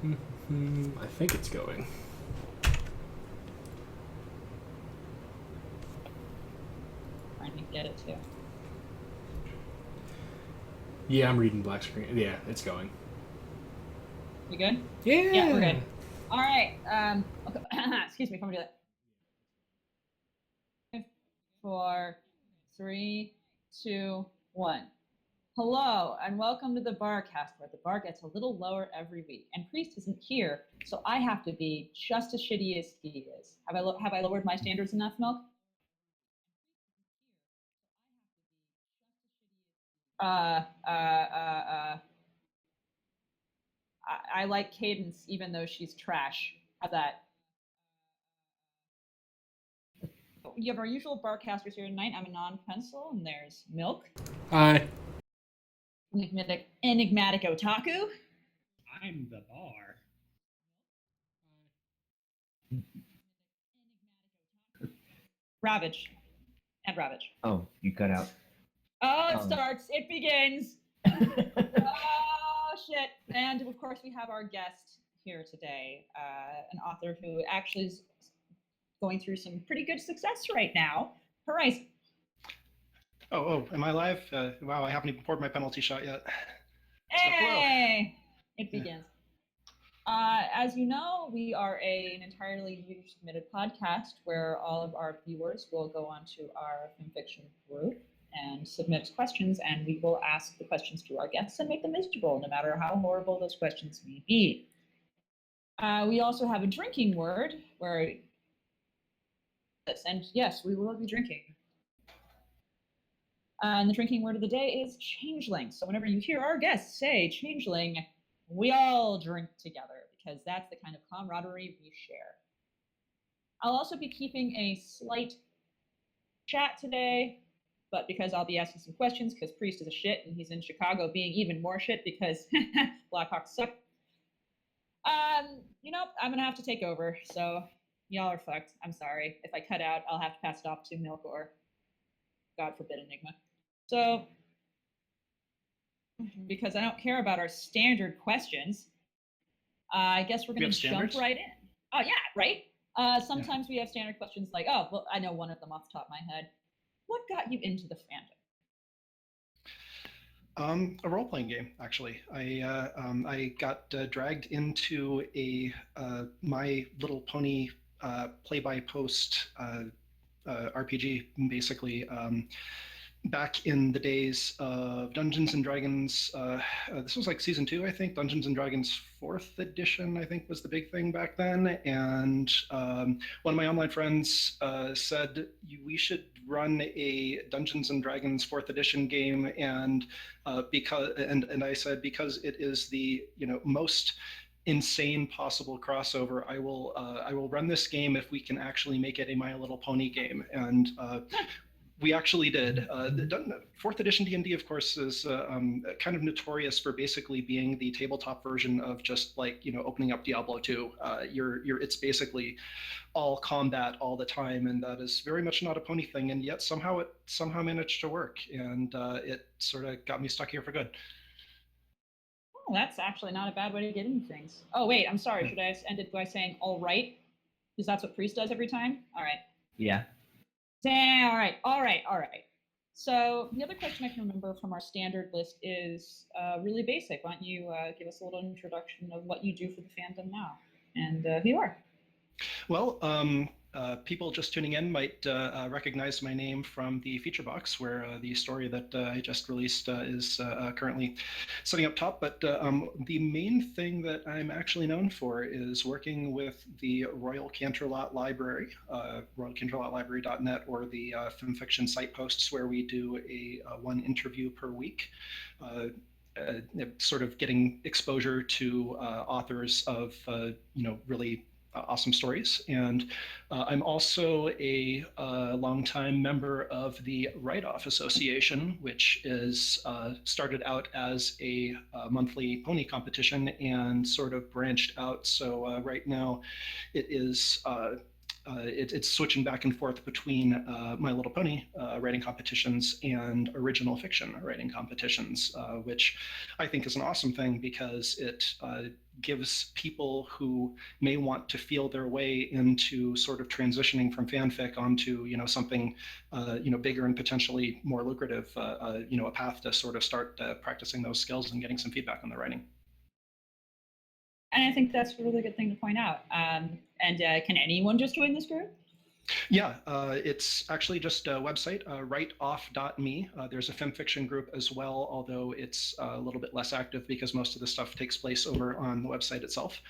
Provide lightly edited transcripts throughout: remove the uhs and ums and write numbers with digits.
I think it's going. Trying to get it to. Yeah, I'm reading black screen. Yeah, it's going. You good? Yeah. Yeah, we're good. All right. Okay. Excuse me. Before we do that. 4, 3, 2, 1. Hello, and welcome to the Barcast, where the bar gets a little lower every week. And Priest isn't here, so I have to be just as shitty as he is. Have I lowered my standards enough, Milk? Uh, uh, uh, uh. I like Cadence, even though she's trash. How's that? You have our usual barcasters here tonight. I'm a non-pencil, and there's Milk, Hi. enigmatic otaku, I'm the bar. Ravage, and Ravage. Oh, you cut out. Oh, it starts. It begins. Oh, shit. And of course, we have our guest here today, an author who actually is going through some pretty good success right now. Horizon. Oh, am I live? Wow, I haven't even poured my penalty shot yet. Hey! It begins. As you know, we are an entirely user-submitted podcast where all of our viewers will go onto our fanfiction group and submit questions, and we will ask the questions to our guests and make them miserable, no matter how horrible those questions may be. We also have a drinking word where, and yes, we will be drinking. And the drinking word of the day is changeling. So whenever you hear our guests say changeling, we all drink together because that's the kind of camaraderie we share. I'll also be keeping a slight chat today, but because I'll be asking some questions because Priest is a shit and he's in Chicago being even more shit because Blackhawks suck. I'm gonna have to take over, so y'all are fucked. I'm sorry. If I cut out, I'll have to pass it off to Milk or, God forbid, Enigma. So, because I don't care about our standard questions, I guess we're gonna jump right in. Oh yeah, right? Sometimes we have standard questions like, oh, well, I know one of them off the top of my head. What got you into the fandom? A role-playing game, actually. I got dragged into a My Little Pony play-by-post RPG, basically. Back in the days of Dungeons and Dragons, this was like season 2, I think. Dungeons and Dragons 4th edition, I think, was the big thing back then. And one of my online friends said we should run a Dungeons and Dragons 4th edition game, and I said because it is the most insane possible crossover, I will run this game if we can actually make it a My Little Pony game. And we actually did. The 4th edition D&D, of course, is kind of notorious for basically being the tabletop version of just like opening up Diablo 2. It's basically all combat all the time, and that is very much not a pony thing. And yet somehow it managed to work, and it sort of got me stuck here for good. Oh, that's actually not a bad way to get into things. Oh wait, I'm sorry. Should I have ended by saying all right? Because that's what Priest does every time. All right. Yeah. Damn, all right. So the other question I can remember from our standard list is really basic. Why don't you give us a little introduction of what you do for the fandom now and who you are? Well, people just tuning in might recognize my name from the feature box, where the story that I just released is currently sitting up top. But the main thing that I'm actually known for is working with the Royal Canterlot Library, royalcanterlotlibrary.net, or the fanfiction site posts, where we do a one interview per week. Sort of getting exposure to authors of really awesome stories. And I'm also a longtime member of the Write-Off Association, which is started out as a monthly pony competition and sort of branched out. So right now it is it's switching back and forth between My Little Pony writing competitions and original fiction writing competitions, which I think is an awesome thing because it gives people who may want to feel their way into sort of transitioning from fanfic onto something bigger and potentially more lucrative, a path to sort of start practicing those skills and getting some feedback on their writing. And I think that's a really good thing to point out. And can anyone just join this group? Yeah, it's actually just a website, writeoff.me. There's a femfiction group as well, although it's a little bit less active because most of the stuff takes place over on the website itself.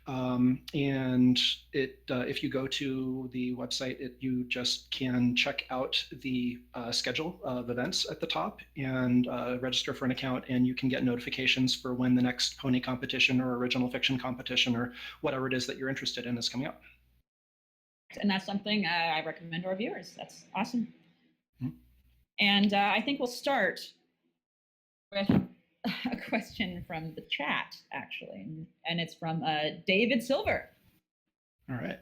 And if you go to the website, you just can check out the schedule of events at the top and register for an account, and you can get notifications for when the next pony competition or original fiction competition or whatever it is that you're interested in is coming up. And that's something I recommend to our viewers. That's awesome. Mm-hmm. And I think we'll start with a question from the chat, actually. And it's from David Silver. All right.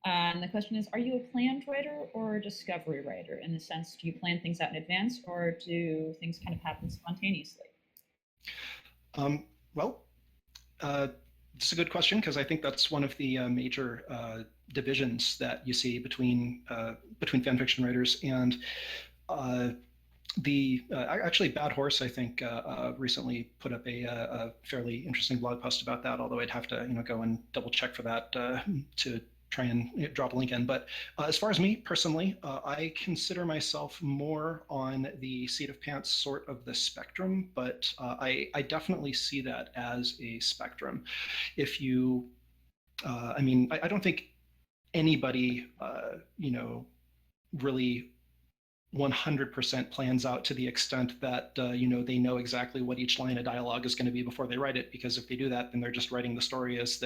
And the question is, are you a planned writer or a discovery writer? In the sense, do you plan things out in advance or do things kind of happen spontaneously? Well, it's a good question because I think that's one of the major divisions that you see between fan fiction writers and actually Bad Horse, I think, recently put up a fairly interesting blog post about that. Although I'd have to go and double check for that to try and drop a link in. But as far as me personally, I consider myself more on the seat of pants sort of the spectrum, but I definitely see that as a spectrum. If you, I don't think anybody, really 100% plans out to the extent that they know exactly what each line of dialogue is going to be before they write it, because if they do that, then they're just writing the story as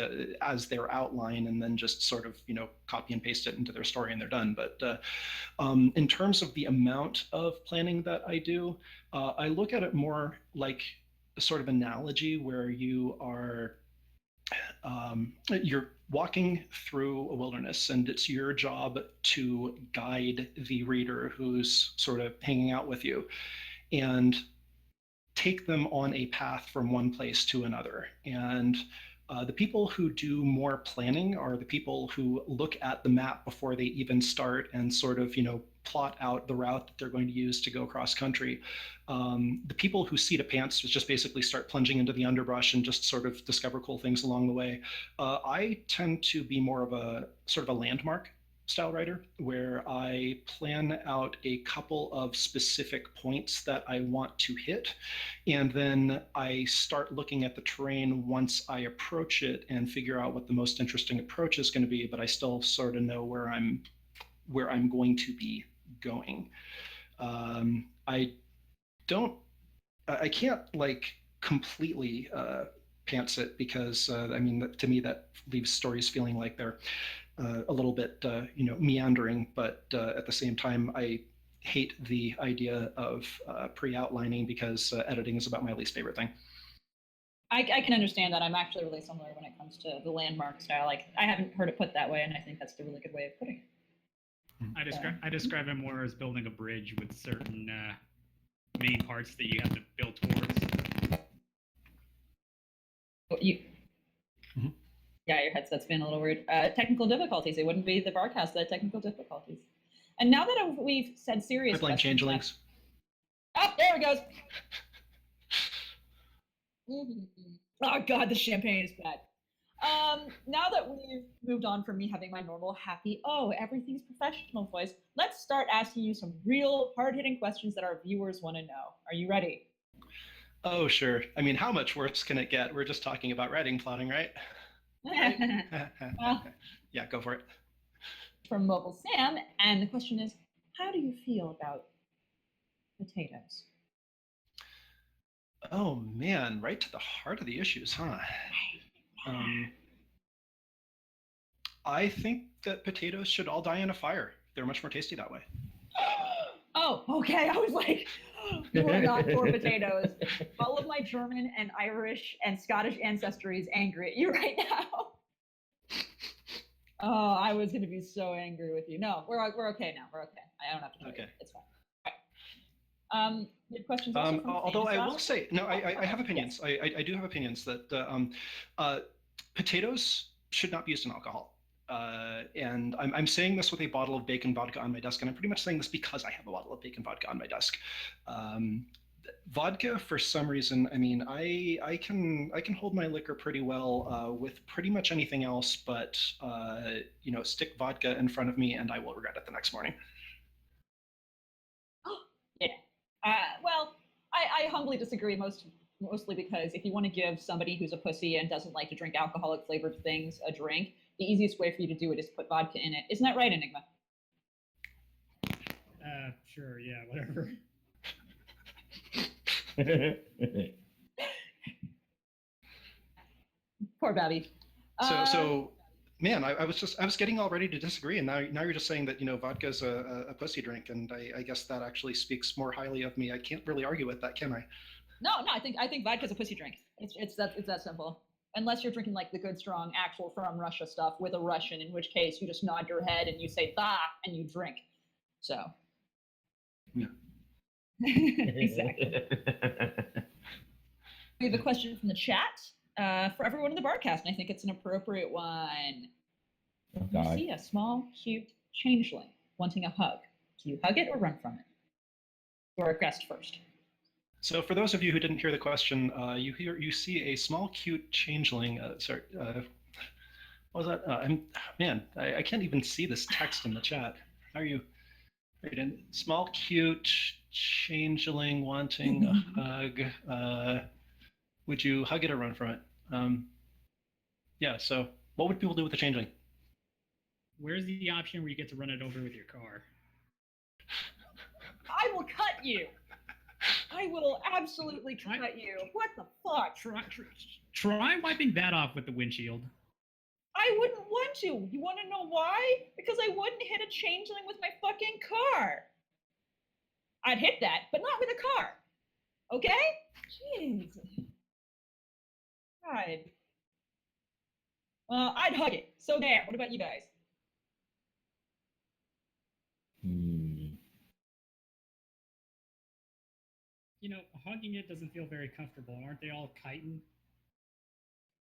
their outline and then just sort of copy and paste it into their story and they're done. But in terms of the amount of planning that I do, I look at it more like a sort of analogy where you're walking through a wilderness, and it's your job to guide the reader who's sort of hanging out with you and take them on a path from one place to another. And the people who do more planning are the people who look at the map before they even start and sort of plot out the route that they're going to use to go cross country. The people who seat of pants just basically start plunging into the underbrush and just sort of discover cool things along the way. I tend to be more of a sort of a landmark style writer, where I plan out a couple of specific points that I want to hit, and then I start looking at the terrain once I approach it and figure out what the most interesting approach is going to be, but I still sort of know where I'm going to be going. I can't like completely pants it, because to me that leaves stories feeling like they're a little bit meandering, but at the same time I hate the idea of pre-outlining, because editing is about my least favorite thing. I can understand that. I'm actually really similar when it comes to the landmark style. Like, I haven't heard it put that way, and I think that's a really good way of putting it. I describe it more as building a bridge with certain main parts that you have to build towards. Mm-hmm. Yeah, your headset's been a little weird. Technical difficulties. It wouldn't be the Barcast that technical difficulties. And now that we've said serious, I blame changelings. Oh, there it goes. Oh God, the champagne is bad. Now that we've moved on from me having my normal happy, everything's professional voice, let's start asking you some real hard-hitting questions that our viewers want to know. Are you ready? Oh, sure. I mean, how much worse can it get? We're just talking about writing plotting, right? Well, yeah, go for it. From Mobile Sam, and the question is, how do you feel about potatoes? Oh man, right to the heart of the issues, huh? I think that potatoes should all die in a fire. They're much more tasty that way. Oh, okay. I was like, you are not for potatoes. All of my German and Irish and Scottish ancestry is angry at you right now. Oh, I was going to be so angry with you. No, we're okay now. We're okay. I don't have to tell you. Okay. It's fine. You have questions also from Although famous I will last say, no, I have Yes. opinions. I do have opinions that potatoes should not be used in alcohol. And I'm saying this with a bottle of bacon vodka on my desk, and I'm pretty much saying this because I have a bottle of bacon vodka on my desk. Vodka, for some reason, I mean, I can hold my liquor pretty well with pretty much anything else, but stick vodka in front of me, and I will regret it the next morning. Yeah. Well, I humbly disagree mostly because if you want to give somebody who's a pussy and doesn't like to drink alcoholic flavored things a drink, the easiest way for you to do it is put vodka in it. Isn't that right, Enigma? Sure, yeah, whatever. Poor Babby. So, man, I was getting all ready to disagree, and now you're just saying that vodka's a pussy drink, and I guess that actually speaks more highly of me. I can't really argue with that, can I? No, I think vodka's a pussy drink. It's that simple. Unless you're drinking like the good strong actual from Russia stuff with a Russian, in which case you just nod your head and you say "da" and you drink. So. Yeah. Exactly. We have a question from the chat for everyone in the Barcast, and I think it's an appropriate one. Oh, You God. see a small, cute changeling wanting a hug. Do you hug it or run from it? Or a guest first. So, for those of you who didn't hear the question, you see a small, cute changeling. What was that? I can't even see this text in the chat. How are you? Small, cute changeling wanting a hug. Would you hug it or run from it? Yeah. So, what would people do with the changeling? Where's the option where you get to run it over with your car? I will cut you. I will absolutely cut you. What the fuck? Try wiping that off with the windshield. I wouldn't want to. You want to know why? Because I wouldn't hit a changeling with my fucking car. I'd hit that, but not with a car. Okay? Jeez. God. I'd hug it. So there. What about you guys? Hugging it doesn't feel very comfortable. Aren't they all chitin?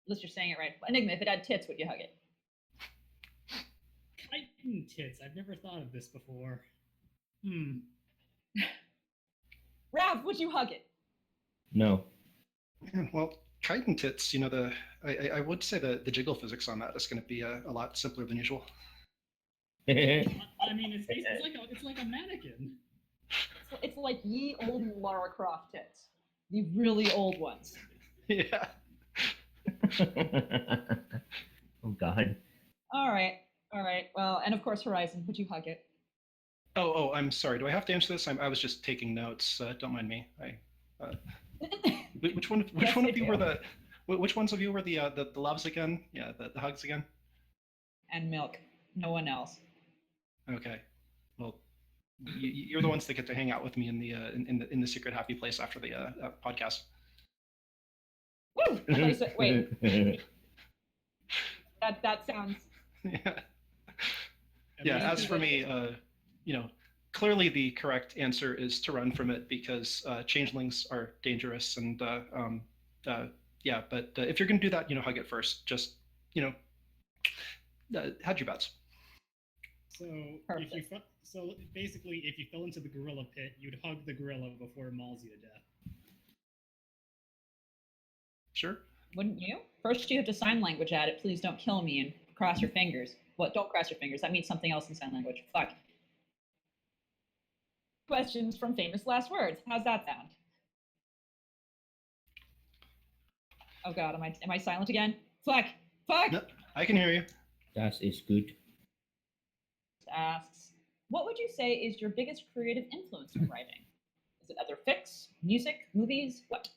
Unless you're saying it right. Enigma, if it had tits, would you hug it? Chitin tits. I've never thought of this before. Rav, would you hug it? No. Yeah, well, chitin tits. I would say the jiggle physics on that is going to be a lot simpler than usual. I mean, it's like a mannequin. It's like ye old Lara Croft tits. The really old ones. Yeah. Oh, God. All right. Well, and of course, Horizon, would you hug it? Oh, I'm sorry. Do I have to answer this? I was just taking notes. Don't mind me. Which one of you were the? Which ones of you were the loves again? Yeah, the hugs again. And milk. No one else. Okay. Well, you're the ones that get to hang out with me in the secret happy place after the podcast. Woo! I thought you said, wait. That sounds. Yeah. Yeah. As for me, clearly the correct answer is to run from it because changelings are dangerous, and yeah. But if you're gonna do that, hug it first. Just hedge your bets. So basically, if you fell into the gorilla pit, you'd hug the gorilla before it mauls you to death. Sure. Wouldn't you? First, you have to sign language at it. Please don't kill me and cross your fingers. What? Don't cross your fingers. That means something else in sign language. Fuck. Questions from famous last words. How's that sound? Oh God, am I silent again? Fuck. No, I can hear you. That is good. Asks, what would you say is your biggest creative influence in writing? Is it other fics, music, movies? What?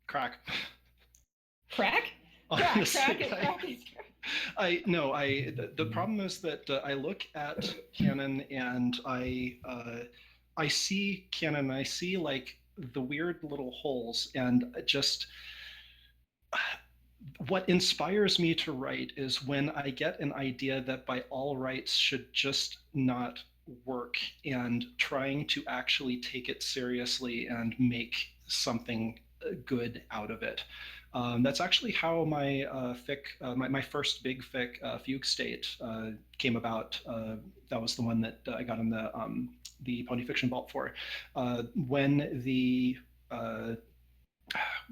Crack. Crack? Honestly, Crack is the problem is that I look at canon and I see canon and I see like the weird little holes, and just what inspires me to write is when I get an idea that by all rights should just not work, and trying to actually take it seriously and make something good out of it. That's actually how my my first big fic, Fugue State, came about. That was the one that I got in the Pony Fiction Vault for. When the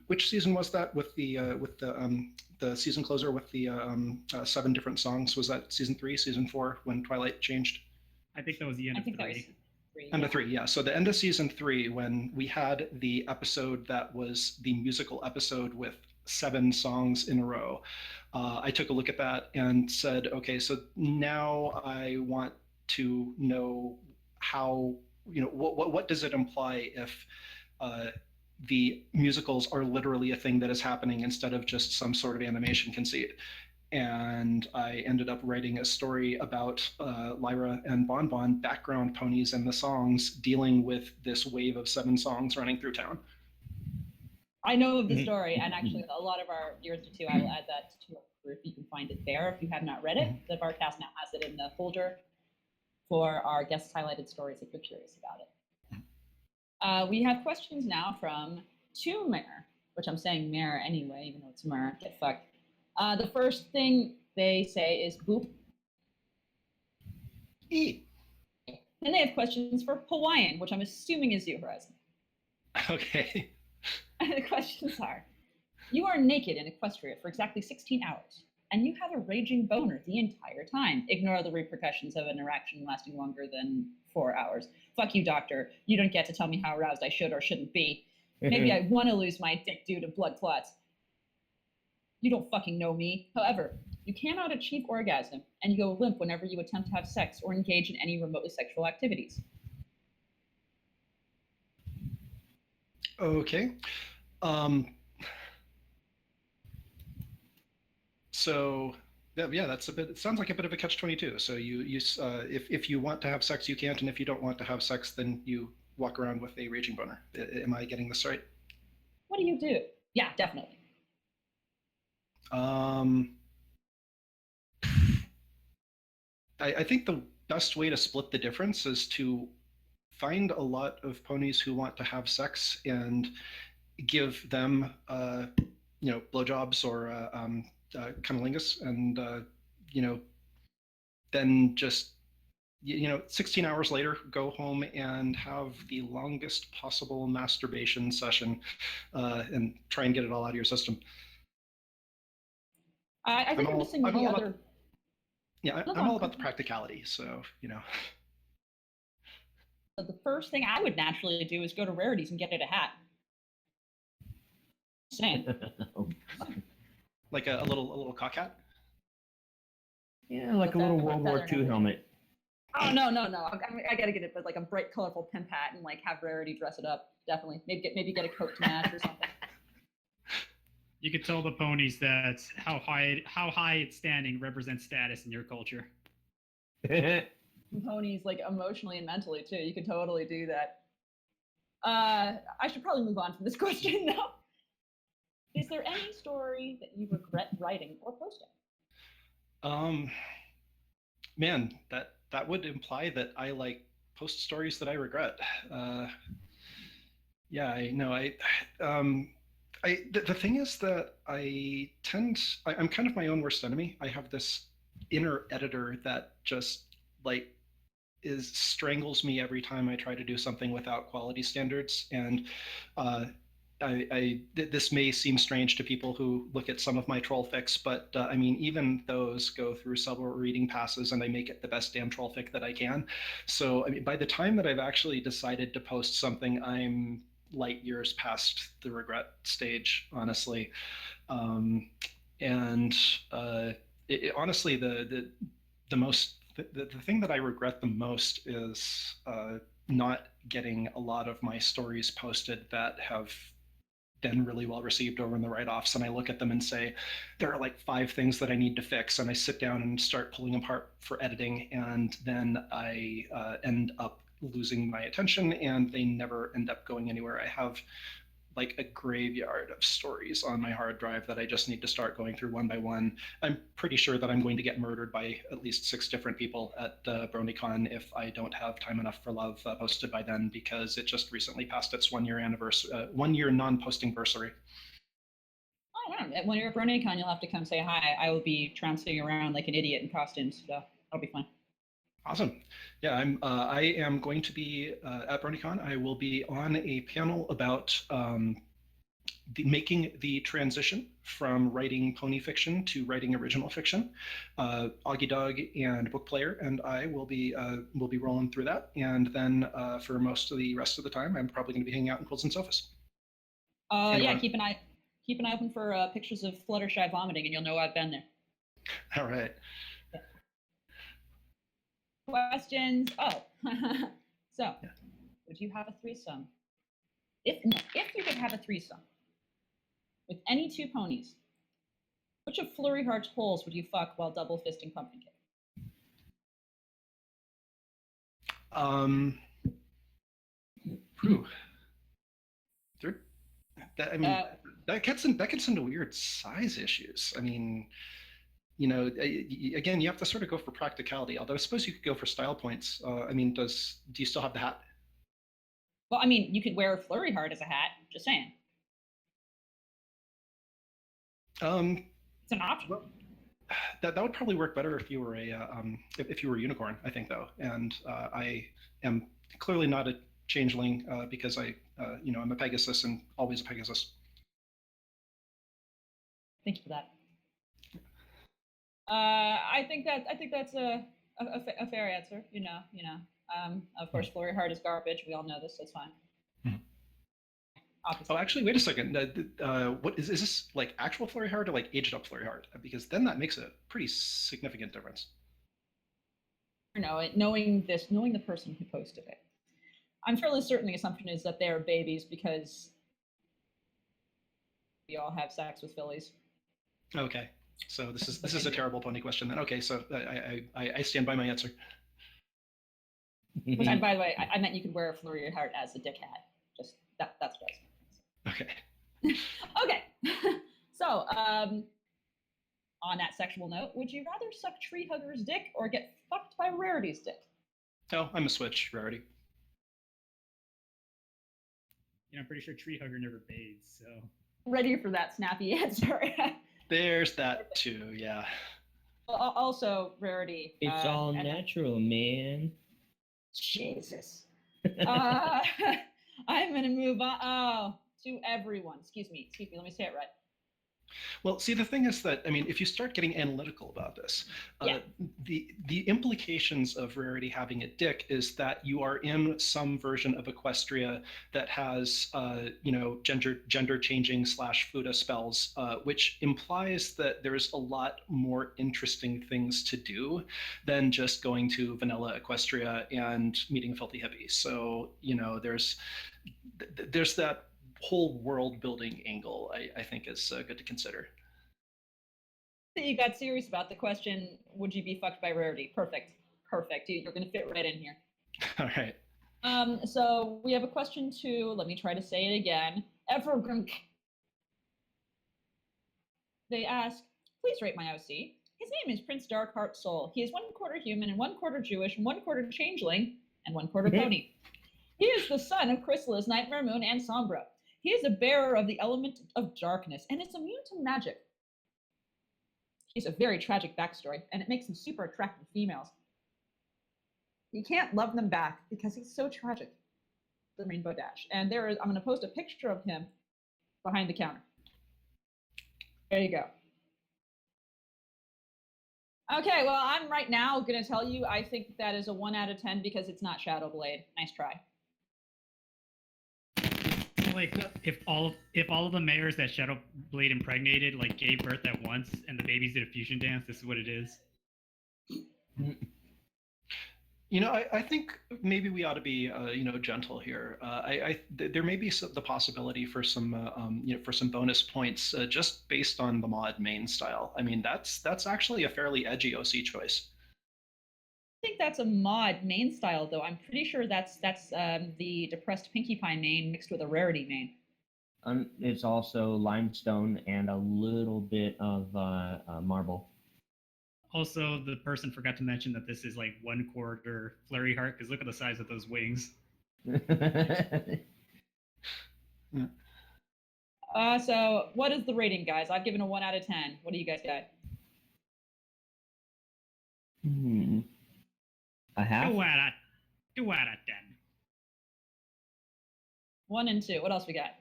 which season was that with the season closer with the 7 different songs? Was that season 3, season 4, when Twilight changed? I think that was the end I of think that was 3. 3. End of 3, yeah. So the end of season 3, when we had the episode that was the musical episode with 7 songs in a row, I took a look at that and said, okay, so now I want to know how, what does it imply if the musicals are literally a thing that is happening instead of just some sort of animation conceit. And I ended up writing a story about Lyra and Bon Bon, background ponies in the songs, dealing with this wave of 7 songs running through town. I know of the story, and actually a lot of our viewers do too. I will add that to our group. You can find it there if you have not read it. The Barcast now has it in the folder for our guest highlighted stories if you're curious about it. We have questions now from Tumor, which I'm saying Mare anyway, even though it's Mer. Get fucked. The first thing they say is boop. E. Then they have questions for Hawaiian, which I'm assuming is you, Horizon. Okay. And the questions are: you are naked in Equestria for exactly 16 hours, and you have a raging boner the entire time. Ignore the repercussions of an interaction lasting longer than 4 hours. Fuck you, doctor. You don't get to tell me how aroused I should or shouldn't be. Maybe I want to lose my dick due to blood clots. You don't fucking know me. However, you cannot achieve orgasm, and you go limp whenever you attempt to have sex or engage in any remotely sexual activities. Okay. So yeah, that's a bit. It sounds like a bit of a catch-22. So if you want to have sex, you can't, and if you don't want to have sex, then you walk around with a raging boner. Am I getting this right? What do you do? Yeah, definitely. I think the best way to split the difference is to find a lot of ponies who want to have sex and give them, blowjobs or cunnilingus, and then just 16 hours later, go home and have the longest possible masturbation session, and try and get it all out of your system. I think I'm missing the other. I'm all about the practicality. So The first thing I would naturally do is go to Rarities and get it a hat. Same. Like a little cock hat. Yeah, like a little World War II helmet. Oh no! I gotta get it, but like a bright, colorful pimp hat, and like have Rarity dress it up. Definitely, maybe get a coat to match or something. You could tell the ponies that how high it's standing represents status in your culture. Ponies, like emotionally and mentally too. You could totally do that. I should probably move on from this question though. Is there any story that you regret writing or posting? Man, that would imply that I like post stories that I regret. Yeah, I know. The thing is that I'm kind of my own worst enemy. I have this inner editor that just like strangles me every time I try to do something without quality standards. And this may seem strange to people who look at some of my troll fics, but I mean, even those go through several reading passes, and I make it the best damn troll fic that I can. So I mean, by the time that I've actually decided to post something, I'm light years past the regret stage, honestly. Honestly, the thing that I regret the most is not getting a lot of my stories posted that have been really well received over in the write-offs, and I look at them and say, there are like 5 things that I need to fix, and I sit down and start pulling them apart for editing, and then I end up losing my attention, and they never end up going anywhere. I have like a graveyard of stories on my hard drive that I just need to start going through one by one. I'm pretty sure that I'm going to get murdered by at least 6 different people at BronyCon if I don't have Time Enough for Love posted by then, because it just recently passed its 1 year anniversary, 1 year non-posting versary. Oh, wow. When you're at BronyCon, you'll have to come say hi. I will be trouncing around like an idiot in costumes, so that'll be fun. Awesome. Yeah, I am going to be at BronyCon. I will be on a panel about making the transition from writing pony fiction to writing original fiction. Augie Dog and Book Player and I will be rolling through that, and then for most of the rest of the time, I'm probably going to be hanging out in Quills and Sofas. Yeah, keep an eye open for pictures of Fluttershy vomiting, and you'll know I've been there. All right. Questions? Oh, so would you have a threesome? If you could have a threesome with any 2 ponies, which of Flurry Heart's holes would you fuck while double fisting Pumpkin Cake? I mean, that gets into weird size issues. I mean, you know, again, you have to sort of go for practicality. Although I suppose you could go for style points. I mean, do you still have the hat? Well, I mean, you could wear Flurry Heart as a hat. Just saying. It's an option. Well, that would probably work better if you were if you were a unicorn, I think, though. And I am clearly not a changeling because I'm a Pegasus and always a Pegasus. Thank you for that. I think that's a fair answer. Of course, Flurry Heart is garbage. We all know this. That's fine. Oh, actually, wait a second. What is this, like actual Flurry Heart or like aged up Flurry Heart? Because then that makes a pretty significant difference. Knowing the person who posted it, I'm fairly certain the assumption is that they're babies because we all have sex with fillies. Okay, so this is a terrible pony question then. Okay, so I stand by my answer. Which, by the way, I meant you could wear a Flurry Heart as a dick hat. Just that's what I was. Okay. Okay. So, on that sexual note, would you rather suck Tree Hugger's dick or get fucked by Rarity's dick? Oh, I'm a switch, Rarity. I'm pretty sure Tree Hugger never bathes, so. Ready for that snappy answer. There's that too, yeah. Also, Rarity. It's all natural, man. Jesus. I'm going to move on. Oh, to everyone. Excuse me. Let me say it right. Well, see, the thing is that, I mean, if you start getting analytical about this, the implications of Rarity having a dick is that you are in some version of Equestria that has, gender changing / Fuda spells, which implies that there's a lot more interesting things to do than just going to vanilla Equestria and meeting a filthy hippie. So, there's that whole world building angle I think is good to consider. You got serious about the question, would you be fucked by Rarity? Perfect. You're going to fit right in here. All right. So we have a question to, let me try to say it again, Evergrunk. They ask, please rate my OC. His name is Prince Darkheart Soul. He is 1/4 human and 1/4 Jewish and 1/4 changeling and 1/4 pony. He is the son of Chrysalis, Nightmare Moon, and Sombra. He is a bearer of the element of darkness and is immune to magic. He's a very tragic backstory, and it makes him super attractive to females. You can't love them back because he's so tragic. The Rainbow Dash. And I'm going to post a picture of him behind the counter. There you go. Okay, well, I'm right now going to tell you I think that is a 1 out of 10 because it's not Shadowblade. Nice try. Like if all of the mayors that Shadowblade impregnated gave birth at once and the babies did a fusion dance, this is what it is. I think maybe we ought to be gentle here. There may be the possibility for some bonus points just based on the mod main style. I mean, that's actually a fairly edgy OC choice. I think that's a mod main style, though. I'm pretty sure that's the depressed Pinkie Pie main mixed with a Rarity main. It's also limestone and a little bit of marble. Also, the person forgot to mention that this is like 1/4 flurry heart, because look at the size of those wings. So what is the rating, guys? I've given a 1 out of 10. What do you guys got? A half? 2 out of 10. 1 and 2. What else we got?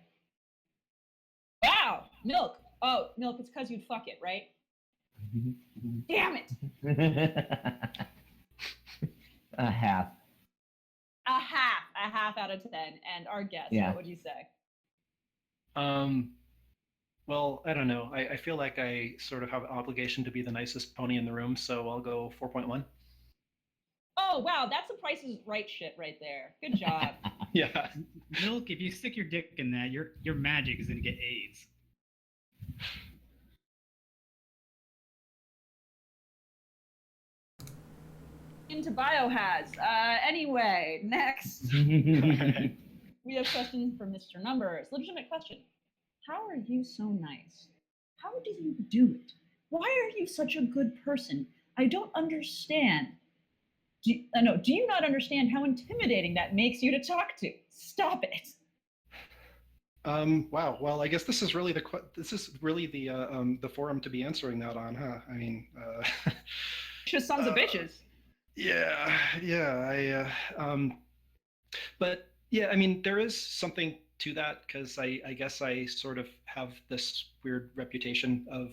Wow, milk. Oh, milk. It's because you'd fuck it, right? Damn it. A half. A half out of 10. And our guest, Yeah. what would you say? Well, I don't know. I feel like I sort of have an obligation to be the nicest pony in the room, so I'll go 4.1. Oh, wow, that's the Price is Right shit right there. Good job. Yeah. Milk, if you stick your dick in that, your magic is gonna get AIDS. Into biohaz. Anyway, next. We have questions from Mr. Numbers. Legitimate question. How are you so nice? How do you do it? Why are you such a good person? I don't understand. Do you not understand how intimidating that makes you to talk to? Stop it. Wow. Well, I guess this is really the forum to be answering that on, huh? I mean, Just sons of bitches. Yeah. But yeah, I mean, there is something to that, because I guess I sort of have this weird reputation of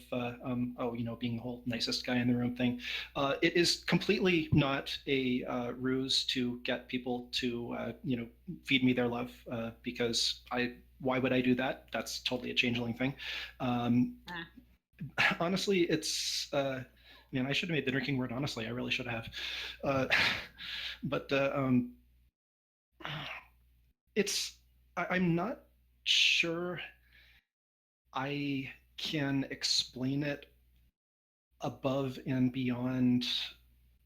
being the whole nicest guy in the room thing. It is completely not a ruse to get people to feed me their love, because why would I do that? That's totally a changeling thing. Honestly, it's man, I should have made the drinking word honestly. I really should have. But I'm not sure I can explain it above and beyond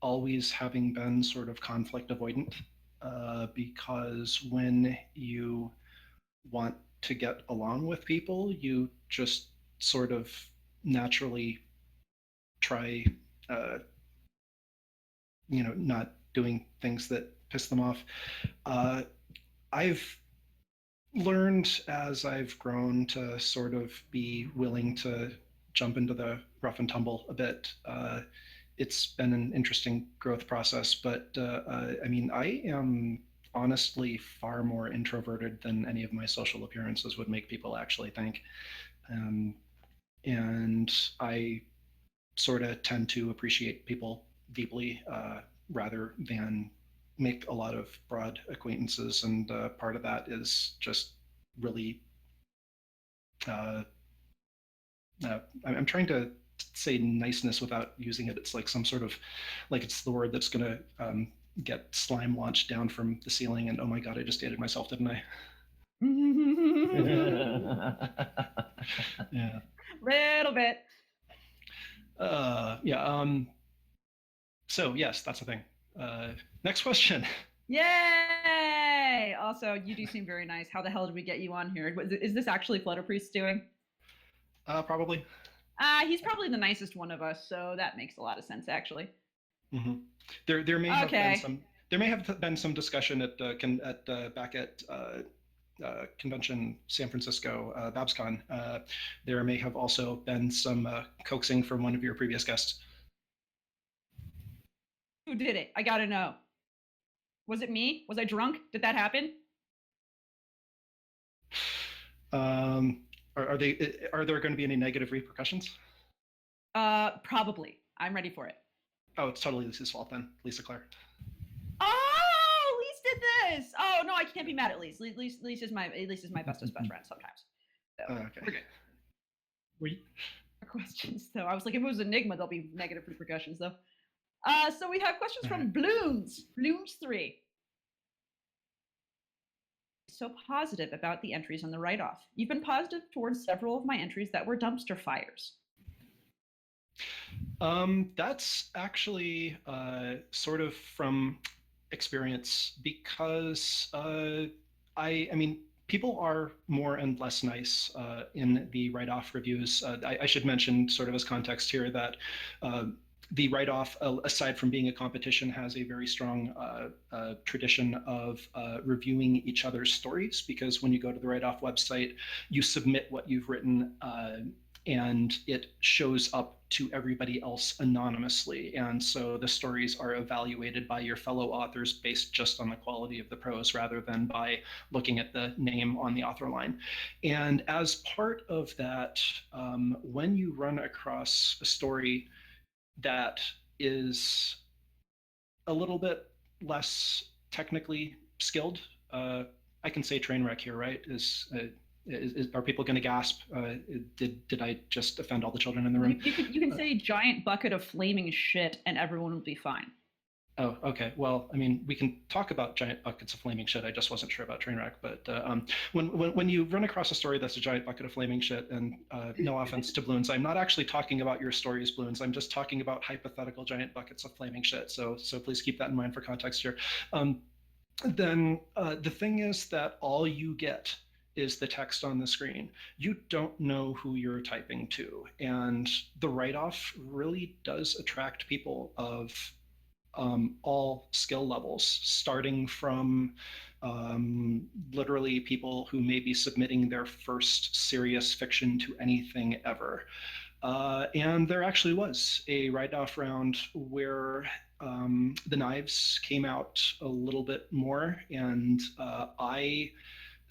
always having been sort of conflict avoidant, because when you want to get along with people, you just sort of naturally try not doing things that piss them off. I've learned as I've grown to sort of be willing to jump into the rough and tumble a bit. It's been an interesting growth process, but I mean, I am honestly far more introverted than any of my social appearances would make people actually think. And I sort of tend to appreciate people deeply, rather than make a lot of broad acquaintances. And part of that is just really I'm trying to say niceness without using it. It's like some sort of, like, it's the word that's going to get slime launched down from the ceiling, and oh my god, I just dated myself, didn't I? Yeah. Little bit. Yeah. So yes, that's the thing. Next question. Yay! Also, you do seem very nice. How the hell did we get you on here? Is this actually Flutter Priest doing? Probably. He's probably the nicest one of us, so that makes a lot of sense, actually. Mm-hmm. There may have been some discussion at back at convention San Francisco, BabsCon. There may have also been some coaxing from one of your previous guests. Who did it? I gotta know. Was it me? Was I drunk? Did that happen? Are there going to be any negative repercussions? Probably. I'm ready for it. Oh, it's totally Lisa's fault then, Lisa Claire. Oh, Lise did this. Oh no, I can't be mad at Lise. Lise is my bestest best friend sometimes. So, Okay. We're good. Questions though. I was like, if it was Enigma, there'll be negative repercussions though. So we have questions from Blooms. Blooms 3. So positive about the entries on the write-off. You've been positive towards several of my entries that were dumpster fires. That's actually sort of from experience, because I mean, people are more and less nice in the write-off reviews. I should mention, sort of as context here, that the write-off, aside from being a competition, has a very strong tradition of reviewing each other's stories, because when you go to the write-off website, you submit what you've written, and it shows up to everybody else anonymously. And so the stories are evaluated by your fellow authors based just on the quality of the prose, rather than by looking at the name on the author line. And as part of that, when you run across a story that is a little bit less technically skilled, I can say train wreck here, right? Are people going to gasp? Did I just offend all the children in the room? You can say giant bucket of flaming shit, and everyone will be fine. Oh, okay. Well, I mean, we can talk about giant buckets of flaming shit. I just wasn't sure about train wreck. But when you run across a story that's a giant bucket of flaming shit, and no offense to Bloons, I'm not actually talking about your stories, Bloons. I'm just talking about hypothetical giant buckets of flaming shit. So please keep that in mind for context here. Then the thing is that all you get is the text on the screen. You don't know who you're typing to. And the write-off really does attract people of all skill levels, starting from literally people who may be submitting their first serious fiction to anything ever. And there actually was a write-off round where the knives came out a little bit more, and I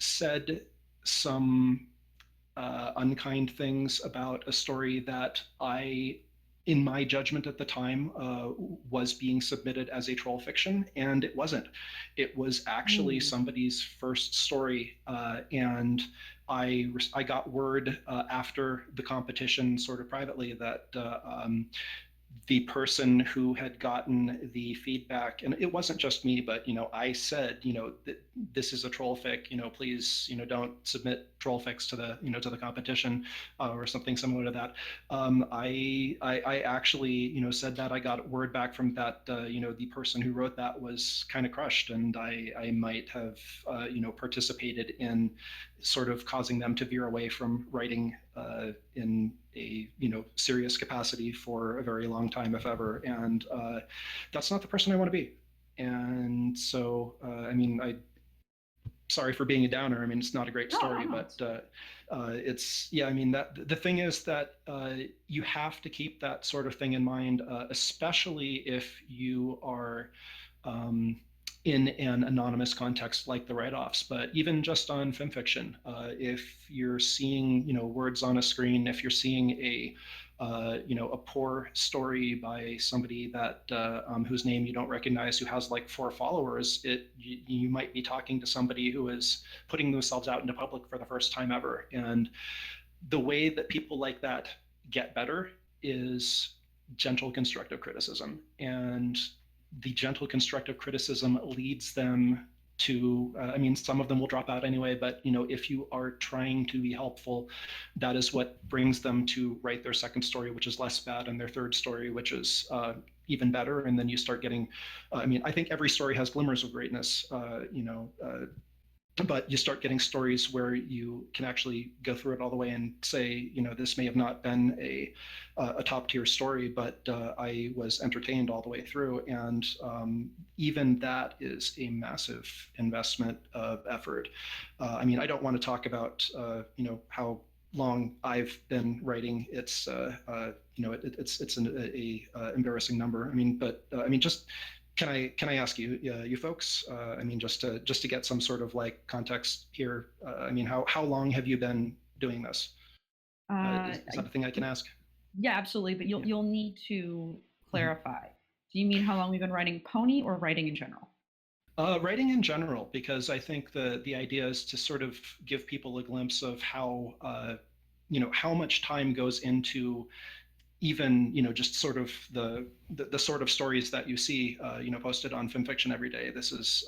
said some unkind things about a story that in my judgment at the time, was being submitted as a troll fiction, and it wasn't. It was actually somebody's first story, and I got word after the competition, sort of privately, that the person who had gotten the feedback, and it wasn't just me, but I said, this is a troll fic, please, don't submit troll fics to the competition, or something similar to that. I actually, said that. I got word back from that, the person who wrote that was kind of crushed, and I might have, participated in sort of causing them to veer away from writing in a serious capacity for a very long time, if ever. And that's not the person I want to be. And so sorry for being a downer. I mean, it's not a great story, but it's, yeah, I mean, that the thing is that you have to keep that sort of thing in mind, especially if you are in an anonymous context like the write-offs. But even just on FimFiction, if you're seeing words on a screen, if you're seeing a poor story by somebody that whose name you don't recognize, who has like 4 followers, you might be talking to somebody who is putting themselves out into public for the first time ever. And the way that people like that get better is gentle constructive criticism. And the gentle constructive criticism leads them to, some of them will drop out anyway, but if you are trying to be helpful, that is what brings them to write their second story, which is less bad, and their third story, which is even better. And then you start getting, I think every story has glimmers of greatness, but you start getting stories where you can actually go through it all the way and say, this may have not been a top tier story, but I was entertained all the way through. And even that is a massive investment of effort. I don't want to talk about, how long I've been writing. It's, it's an embarrassing number. Just can I ask you folks? Just to get some sort of like context here. How long have you been doing this? Is that a thing I can ask? Yeah, absolutely. But you'll need to clarify. Do you mean how long we've been writing Pony, or writing in general? Writing in general, because I think the idea is to sort of give people a glimpse of how how much time goes into even just sort of the sort of stories that you see posted on FimFiction every day. This is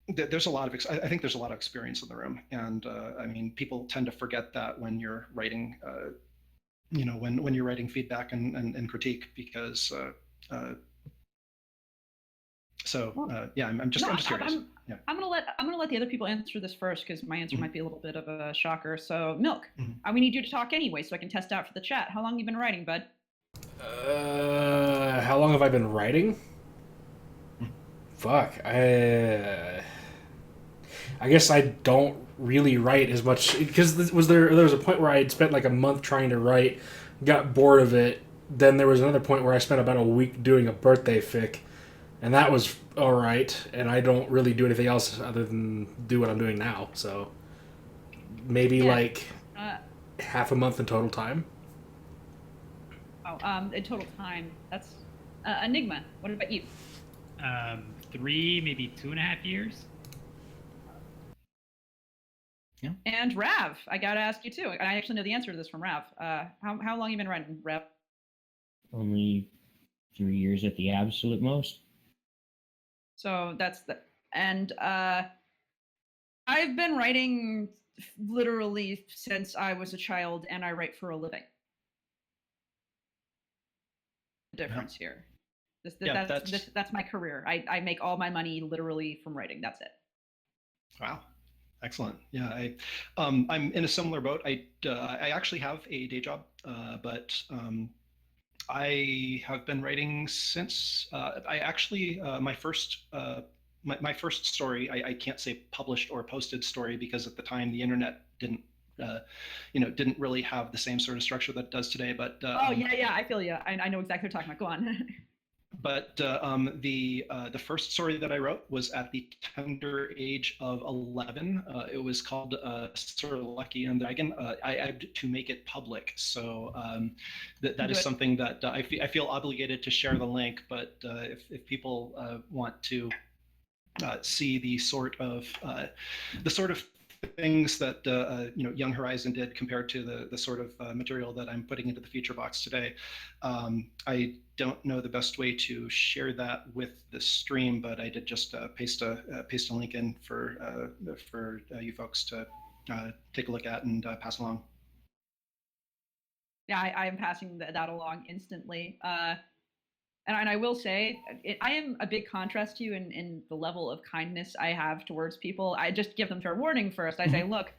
there's a lot of I think there's a lot of experience in the room, and people tend to forget that when you're writing when you're writing feedback and critique, because I'm just curious. I'm gonna let the other people answer this first because my answer might be a little bit of a shocker. So, Milk, we need you to talk anyway, so I can test out for the chat. How long you been writing, bud? How long have I been writing? Fuck. I guess I don't really write as much because there was a point where I had spent like a month trying to write, got bored of it. Then there was another point where I spent about a week doing a birthday fic, and that was all right. And I don't really do anything else other than do what I'm doing now. So maybe like half a month in total time. In total time. That's Enigma. What about you? 3, maybe 2.5 years. Yeah. And Rav, I gotta ask you too. I actually know the answer to this from Rav. How long you been writing, Rav? Only 3 years at the absolute most. So that's the and I've been writing literally since I was a child, and I write for a living. The difference here. That's my career. I make all my money literally from writing. That's it. Wow. Excellent. Yeah, I'm in a similar boat. I actually have a day job, but I have been writing since I actually my first my first story. I can't say published or posted story because at the time the internet didn't didn't really have the same sort of structure that it does today. But yeah, I feel you. I know exactly what you're talking about. Go on. But the first story that I wrote was at the tender age of 11. It was called Sir Lucky and the Dragon. I had to make it public, so that is something that I feel obligated to share the link. But if people want to see the sort of things that Young Horizon did compared to the sort of material that I'm putting into the feature box today. I don't know the best way to share that with the stream, but I did just paste a link in for you folks to take a look at and pass along. Yeah, I am passing that along instantly. And I will say, I am a big contrast to you in the level of kindness I have towards people. I just give them fair warning first. I say, look,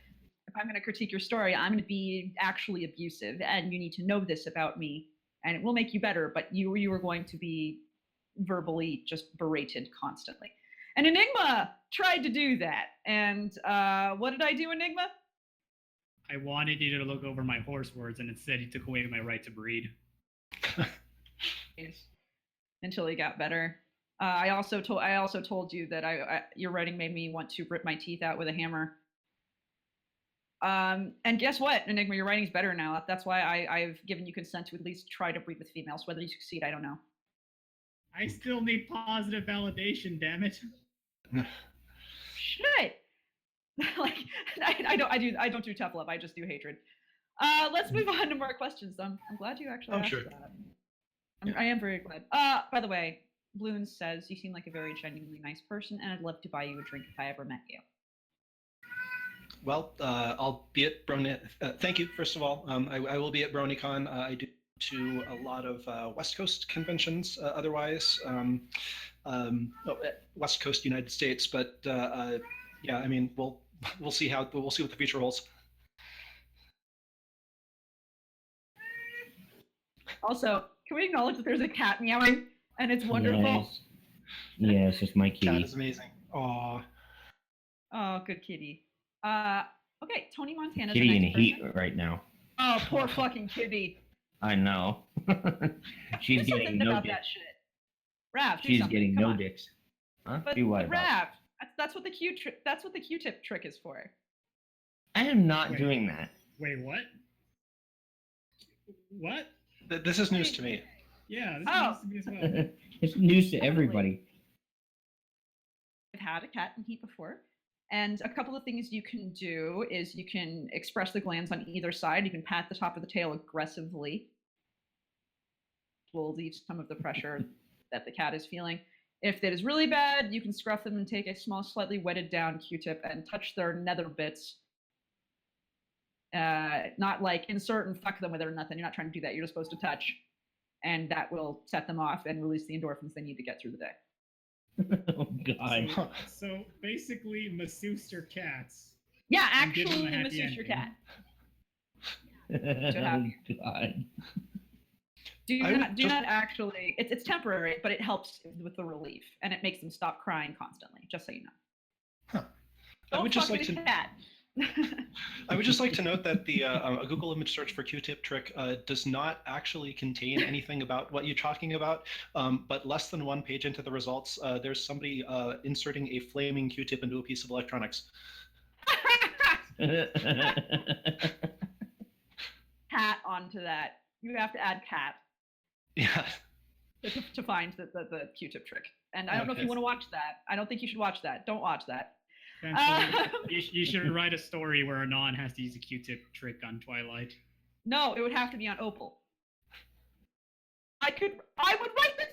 if I'm going to critique your story, I'm going to be actually abusive, and you need to know this about me, and it will make you better. But you are going to be verbally just berated constantly. And Enigma tried to do that. And what did I do, Enigma? I wanted you to look over my horse words, and instead you took away my right to breed. Until he got better. I also told you that your writing made me want to rip my teeth out with a hammer. And guess what, Enigma, your writing's better now. That's why I've given you consent to at least try to breed with females. Whether you succeed, I don't know. I still need positive validation, damn it. Shit. Like I don't do tough love. I just do hatred. Let's move on to more questions. I'm glad you actually asked that. I am very glad. By the way, Bloon says you seem like a very genuinely nice person, and I'd love to buy you a drink if I ever met you. Well, I'll be at Brony. Thank you, first of all. I will be at BronyCon. I do to a lot of West Coast conventions. Otherwise, West Coast United States. But yeah, I mean, we'll see what the future holds. Also, can we acknowledge that there's a cat meowing and it's wonderful? Yes, it's my kitty. Cat is amazing. Aww. Oh, good kitty. Okay, Tony Montana's Kitty a nice in heat right now. Oh, poor fucking kitty. I know. She's getting no about dicks. That shit. Rav, she's getting no dicks. Huh? But do what? Rav, that's what the Q-tip trick is for. I am not doing that. Wait, what? What? This is news to me. Yeah, this is news to me as well. It's news to everybody. I've had a cat in heat before, and a couple of things you can do is you can express the glands on either side. You can pat the top of the tail aggressively. Will relieve some of the pressure that the cat is feeling. If it is really bad, you can scruff them and take a small, slightly wetted down Q-tip and touch their nether bits. Not like insert and fuck them with it or nothing. You're not trying to do that. You're just supposed to touch, and that will set them off and release the endorphins they need to get through the day. Oh God. Huh. So basically, masseuse your cats. Yeah, And give them actually a happy masseuse your ending. cat. Oh God. Do not actually. It's temporary, but it helps with the relief, and it makes them stop crying constantly. Just so you know. Huh. I Don't would just fuck like with to. a cat. I would just like to note that the a Google image search for Q-tip trick does not actually contain anything about what you're talking about. But less than one page into the results, there's somebody inserting a flaming Q-tip into a piece of electronics. Cat onto that. You have to add cat Yeah. to find the Q-tip trick. And I don't know if you Okay. want to watch that. I don't think you should watch that. Don't watch that. You should write a story where Anon has to use a Q-tip trick on Twilight. No, it would have to be on Opal. I would write this.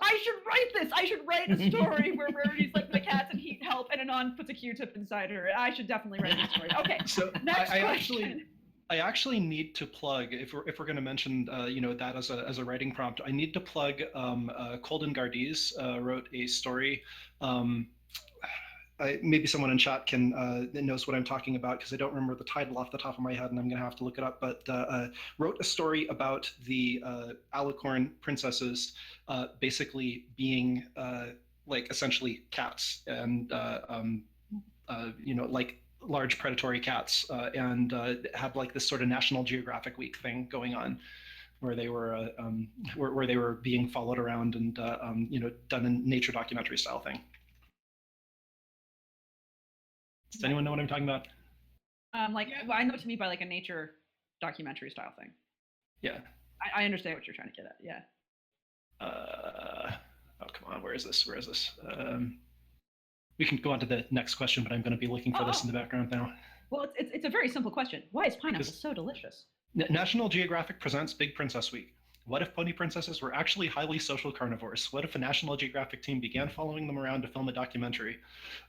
I should write this. I should write a story where Rarity's like my cats and heat help, and Anon puts a Q-tip inside her. I should definitely write this story. Okay. So Next I question. actually need to plug if we're going to mention that as a writing prompt. I need to plug Colden Gardiz wrote a story. Maybe someone in chat can that knows what I'm talking about because I don't remember the title off the top of my head and I'm going to have to look it up. But wrote a story about the Alicorn princesses basically being like essentially cats and like large predatory cats and had like this sort of National Geographic Week thing going on where they were where they were being followed around and done a nature documentary style thing. Does anyone know what I'm talking about? Well, I know what you mean by like a nature documentary style thing. Yeah. I understand what you're trying to get at. Yeah. Oh, come on. Where is this? We can go on to the next question, but I'm going to be looking for this in the background now. Well, it's a very simple question. Why is pineapple so delicious? National Geographic presents Big Princess Week. What if pony princesses were actually highly social carnivores? What if a National Geographic team began following them around to film a documentary?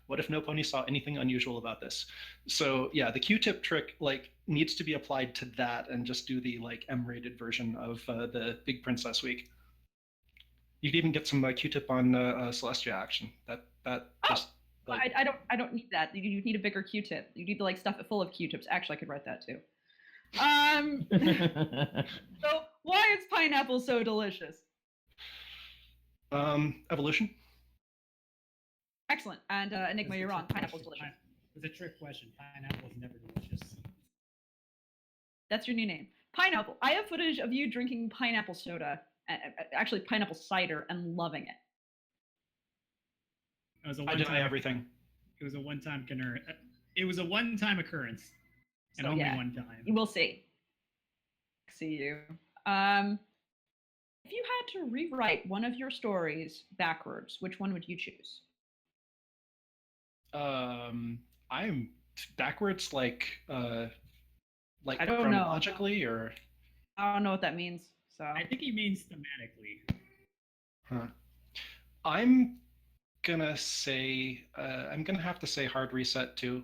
What if no pony saw anything unusual about this? So yeah, the Q-tip trick like needs to be applied to that and just do the like M-rated version of the Big Princess Week. You could even get some Q-tip on Celestia action. I don't need that. You need a bigger Q-tip. You need to like stuff it full of Q-tips. Actually, I could write that too. So why is pineapple so delicious? Evolution. Excellent. And Enigma, you're wrong. Pineapple's delicious. It's a trick question. Pineapple is never delicious. That's your new name. Pineapple. I have footage of you drinking pineapple soda, actually pineapple cider, and loving it. I deny everything. It was a one-time occurrence. And So, only yeah, one time. We'll see. See you. If you had to rewrite one of your stories backwards, which one would you choose? I'm backwards, like I don't chronologically, or I don't know what that means. So I think he means thematically. Huh. I'm gonna have to say hard reset too,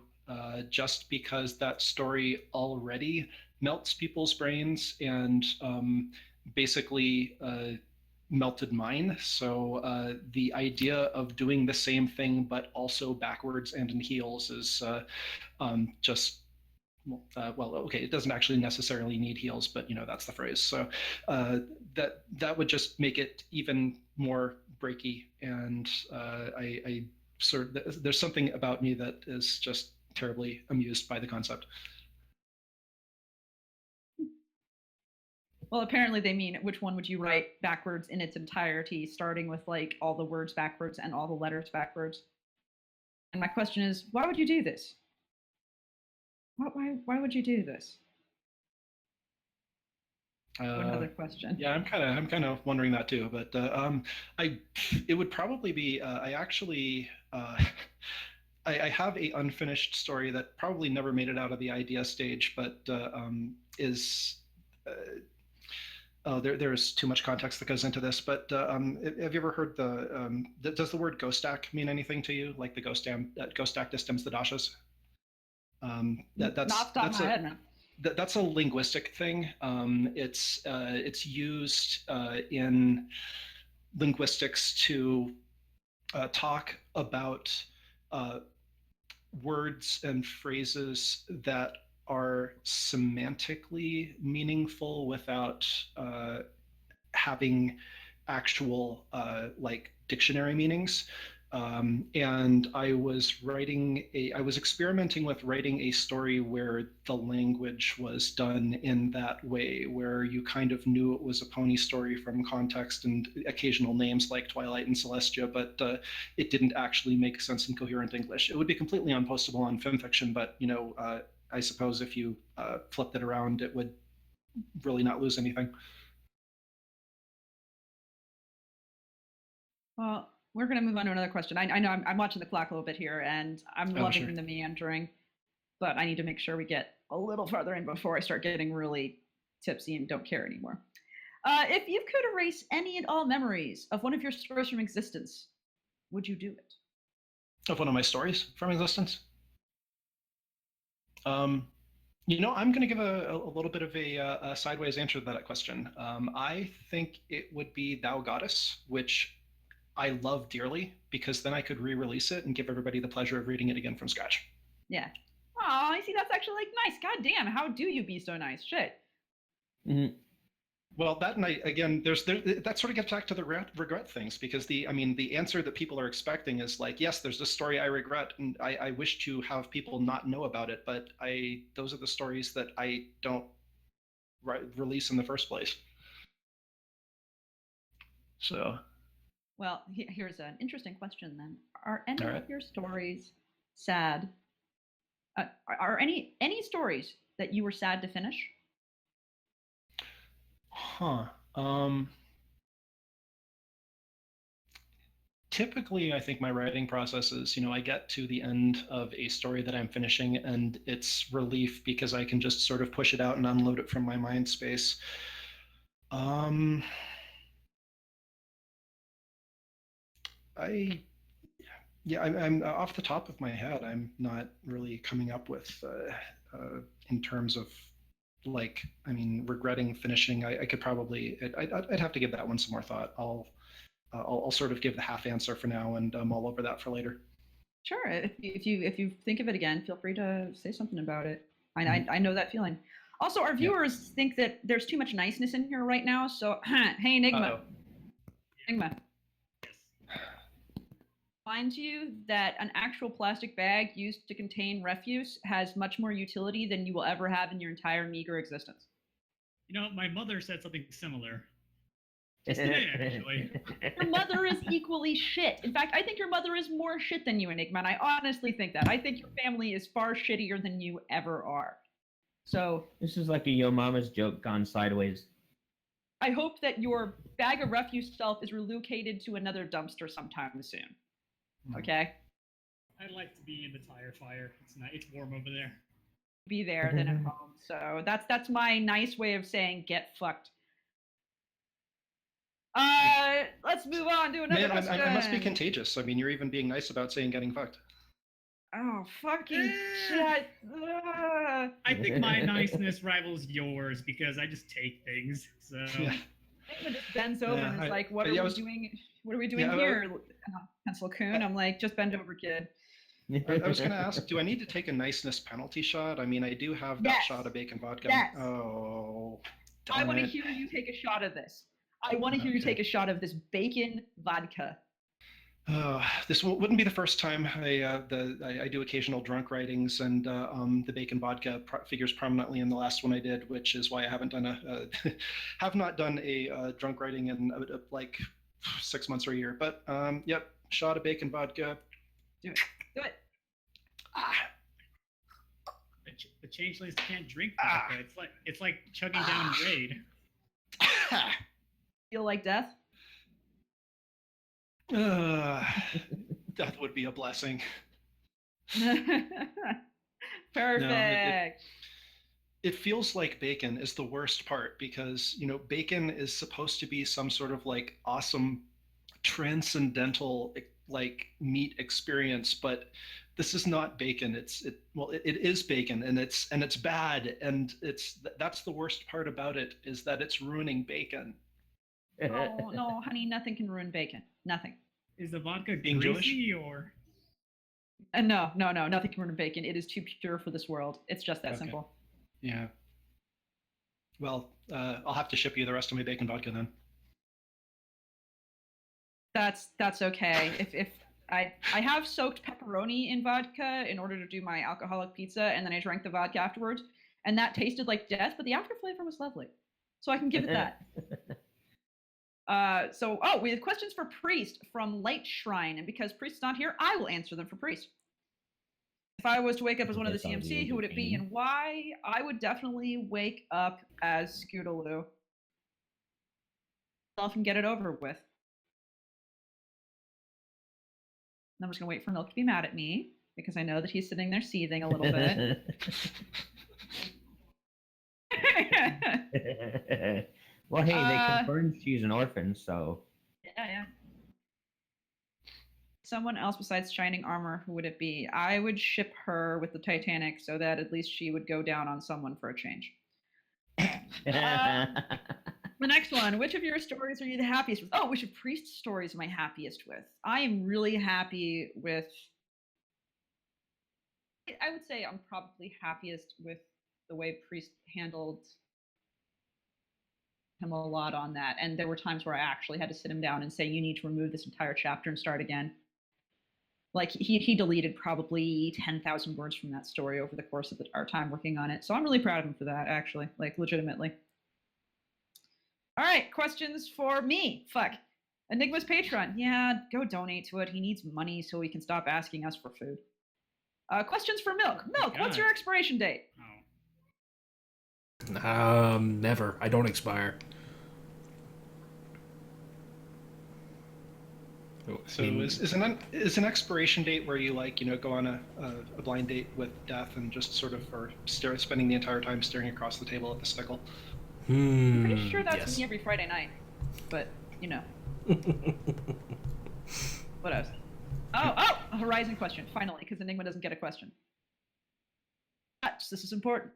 just because that story already melts people's brains and basically melted mine. So the idea of doing the same thing but also backwards and in heels is just okay, it doesn't actually necessarily need heels, but that's the phrase. So that would just make it even more breaky, and I sort of, there's something about me that is just terribly amused by the concept. Well, apparently they mean which one would you write backwards in its entirety, starting with like all the words backwards and all the letters backwards. And my question is, why would you do this? Why would you do this? Another question. Yeah, I'm kind of wondering that too. But it would probably be. I actually. I have a unfinished story that probably never made it out of the idea stage, but is. There's too much context that goes into this, but have you ever heard does the word ghost stack mean anything to you? Like the ghost stack distems the dashas? That's a linguistic thing. It's used in linguistics to talk about words and phrases that are semantically meaningful without having actual like dictionary meanings. And I was experimenting with writing a story where the language was done in that way, where you kind of knew it was a pony story from context and occasional names like Twilight and Celestia, but it didn't actually make sense in coherent English. It would be completely unpostable on FimFiction, but I suppose if you flipped it around, it would really not lose anything. Well, we're going to move on to another question. I know I'm watching the clock a little bit here, and I'm loving sure. the meandering, but I need to make sure we get a little farther in before I start getting really tipsy and don't care anymore. If you could erase any and all memories of one of your stories from existence, would you do it? Of one of my stories from existence? I'm going to give a little bit of a sideways answer to that question. I think it would be Thou Goddess, which I love dearly, because then I could re-release it and give everybody the pleasure of reading it again from scratch. Yeah. Oh, I see. That's actually nice. God damn, how do you be so nice? Shit. Mhm. Well, that night again, that sort of gets back to the regret things, because the answer that people are expecting is like, yes, there's this story I regret, and I wish to have people not know about it, but those are the stories that I don't release in the first place. So. Well, here's an interesting question then. Are any All right. of your stories sad? Are any stories that you were sad to finish? Huh. Typically, I think my writing process is, I get to the end of a story that I'm finishing, and it's relief because I can just sort of push it out and unload it from my mind space. I'm off the top of my head, I'm not really coming up with in terms of regretting finishing. I could probably, I'd have to give that one some more thought. I'll sort of give the half answer for now, and I'm all over that for later. Sure. If you think of it again, feel free to say something about it. I know that feeling. Also, our viewers think that there's too much niceness in here right now. So, hey, Enigma. Uh-oh. Enigma. Mind you that an actual plastic bag used to contain refuse has much more utility than you will ever have in your entire meager existence. My mother said something similar. Just today, actually. Your mother is equally shit. In fact, I think your mother is more shit than you, Enigma, and I honestly think that. I think your family is far shittier than you ever are. So This is like a Yo Mama's joke gone sideways. I hope that your bag of refuse self is relocated to another dumpster sometime soon. Okay? I'd like to be in the tire fire. It's warm over there. Be there than at home. So that's my nice way of saying get fucked. Let's move on to another question. I must be contagious. I mean, you're even being nice about saying getting fucked. Oh, fucking shit. I think my niceness rivals yours because I just take things. So Enigma just bends over and is like, what are we doing? What are we doing here, Pencil Coon? I'm like, just bend over, kid. I was going to ask, do I need to take a niceness penalty shot? I mean, I do have that shot of bacon vodka. Yes. Oh, I want to hear you take a shot of this. I want to hear you take a shot of this bacon vodka. This wouldn't be the first time I do occasional drunk writings, and the bacon vodka figures prominently in the last one I did, which is why I haven't done have not done a drunk writing in like 6 months or a year. But yep, shot of bacon vodka. Do it. Do it. The changelings can't drink vodka. It's like chugging down Raid. Feel like death? Death would be a blessing. Perfect. No, it feels like bacon is the worst part, because bacon is supposed to be some sort of like awesome transcendental like meat experience, but this is not bacon. It is bacon, and it's bad, and that's the worst part about it, is that it's ruining bacon. Oh no, honey, nothing can ruin bacon. Nothing. Is the vodka Being greasy or? No, nothing from bacon. It is too pure for this world. It's just that Okay. simple. Yeah. Well, I'll have to ship you the rest of my bacon vodka then. That's okay. If I have soaked pepperoni in vodka in order to do my alcoholic pizza, and then I drank the vodka afterwards, and that tasted like death, but the after flavor was lovely. So I can give it that. We have questions for Priest from Light Shrine, and because Priest's not here, I will answer them for Priest. If I was to wake up as one of the Guess I'll be CMC, who would it be entertained. and why? I would definitely wake up as Scootaloo. And get it over with. And I'm just gonna wait for Milk to be mad at me because I know that he's sitting there seething a little bit. Well, hey, they confirmed she's an orphan, so. Yeah. Someone else besides Shining Armor, who would it be? I would ship her with the Titanic so that at least she would go down on someone for a change. The next one. Which of your stories are you the happiest with? Oh, which of Priest's stories am I happiest with? I am really happy with. I would say I'm probably happiest with the way Priest handled him a lot on that. And there were times where I actually had to sit him down and say, you need to remove this entire chapter and start again. Like he deleted probably 10,000 words from that story over the course of our time working on it. So I'm really proud of him for that, actually, like legitimately. All right, questions for me. Fuck. Enigma's Patreon. Yeah, go donate to it. He needs money so he can stop asking us for food. Questions for Milk. Milk, what's your expiration date? Never. I don't expire. So is an expiration date where you go on a blind date with death and just sort of are spending the entire time staring across the table at the stickle? I'm pretty sure that's yes. me every Friday night, but you know. What else? Oh, a Horizon question finally, because Enigma doesn't get a question. But this is important.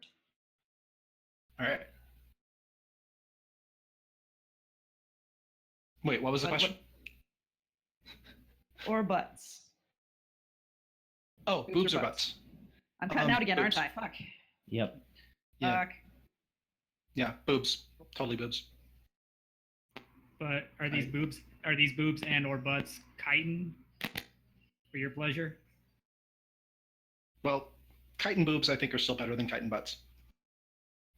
All right. Wait, what was the question? Or butts. Oh, boobs or butts? I'm cutting out again, boobs. aren't I? Fuck. Yep. Yeah. Fuck. Yeah, boobs. Totally boobs. But are these boobs and or butts chitin for your pleasure? Well, chitin boobs I think are still better than chitin butts.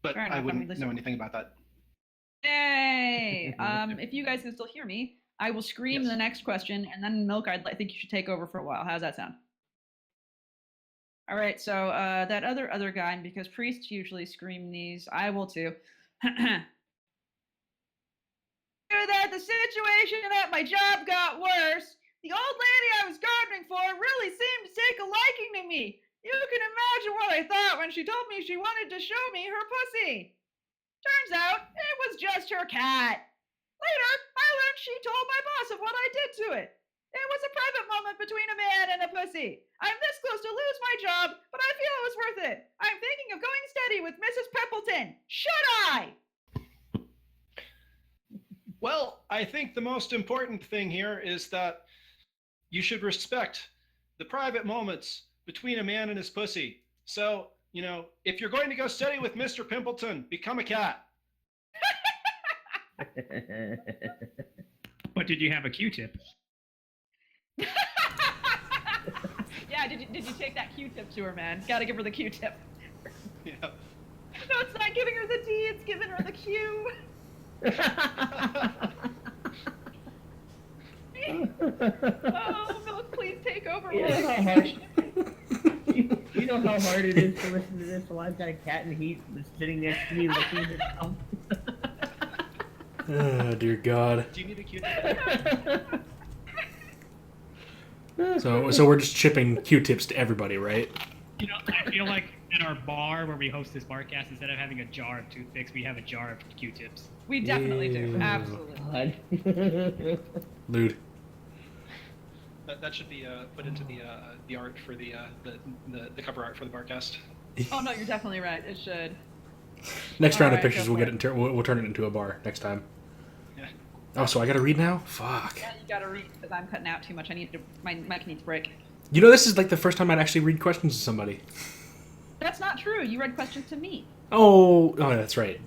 But Fair enough. I wouldn't know anything about that. Yay! If you guys can still hear me, I will scream Yes. the next question, and then Milk, I think you should take over for a while. How's that sound? All right, so that other guy, and because priests usually scream these, I will too. That the situation at my job got worse. The old lady I was gardening for really seemed to take a liking to me. You can imagine what I thought when she told me she wanted to show me her pussy. Turns out it was just her cat. Later, I learned she told my boss of what I did to it. It was a private moment between a man and a pussy. I'm this close to lose my job, but I feel it was worth it. I'm thinking of going steady with Mrs. Pimpleton. Should I? Well, I think the most important thing here is that you should respect the private moments between a man and his pussy. So, if you're going to go steady with Mr. Pimpleton, become a cat. But did you have a Q-tip? Yeah, did you take that Q-tip to her, man? Gotta give her the Q-tip. Yeah. No, it's not giving her the D, it's giving her the Q. Oh, Milk, please take over. You know how hard, you know how hard it is to listen to this while I've got a cat in heat sitting next to me looking at his thumb? Oh, dear God. Do you need a Q-tip? So we're just shipping Q-tips to everybody, right? I feel like at our bar where we host this Barcast, instead of having a jar of toothpicks, we have a jar of Q-tips. We definitely do. Ew. Absolutely. Lewd. That should be put into the art for the cover art for the Barcast. Oh no, you're definitely right. It should. Next round of Alright, pictures, go we'll for get it. We'll turn it into a bar next time. Yeah. Oh, so I gotta read now? Fuck. Yeah, you gotta read because I'm cutting out too much. My mic needs a break. You know, this is like the first time I'd actually read questions to somebody. That's not true. You read questions to me. Oh, that's right.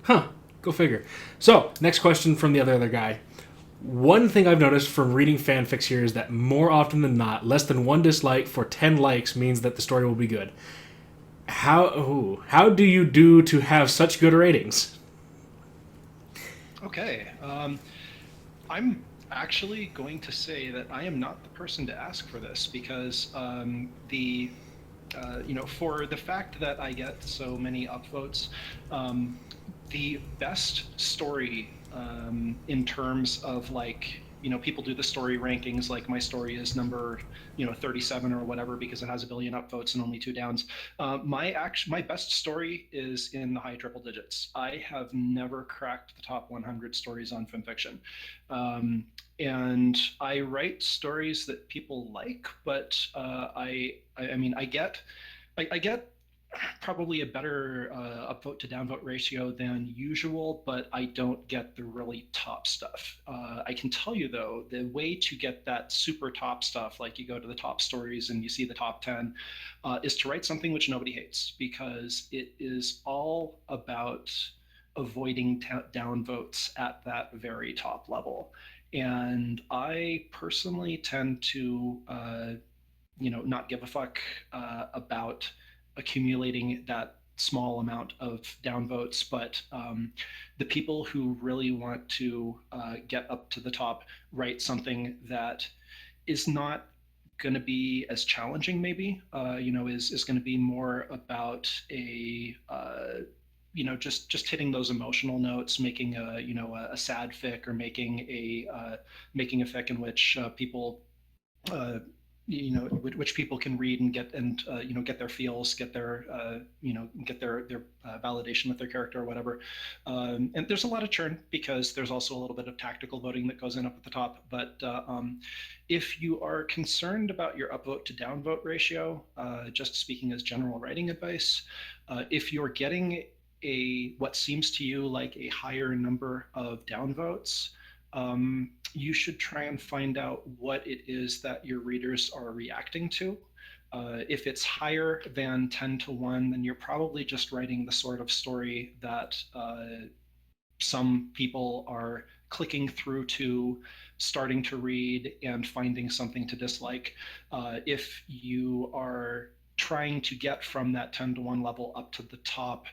Huh. Go figure. So, next question from the other guy. One thing I've noticed from reading fanfics here is that more often than not, less than one dislike for 10 likes means that the story will be good. How do you do to have such good ratings? Okay. I'm actually going to say that I am not the person to ask for this because for the fact that I get so many upvotes, the best story in terms of like, people do the story rankings, like my story is number 37 or whatever because it has 1 billion upvotes and only 2 downs. My best story is in the high triple digits. I have never cracked the top 100 stories on FimFiction. And I write stories that people like, but I get probably a better upvote to downvote ratio than usual, but I don't get the really top stuff. I can tell you though, the way to get that super top stuff, like you go to the top stories and you see the top 10, is to write something which nobody hates, because it is all about avoiding downvotes at that very top level. And I personally tend to not give a fuck about accumulating that small amount of downvotes, but the people who really want to get up to the top write something that is not going to be as challenging, maybe, is going to be more about a just hitting those emotional notes, making a sad fic, or making a fic in which people which people can read and get get their feels, get their validation with their character or whatever. And there's a lot of churn because there's also a little bit of tactical voting that goes in up at the top. But if you are concerned about your upvote to downvote ratio, just speaking as general writing advice, if you're getting what seems to you like a higher number of downvotes, you should try and find out what it is that your readers are reacting to. If it's higher than 10 to 1, then you're probably just writing the sort of story that some people are clicking through to, starting to read, and finding something to dislike. If you are trying to get from that 10 to 1 level up to the top,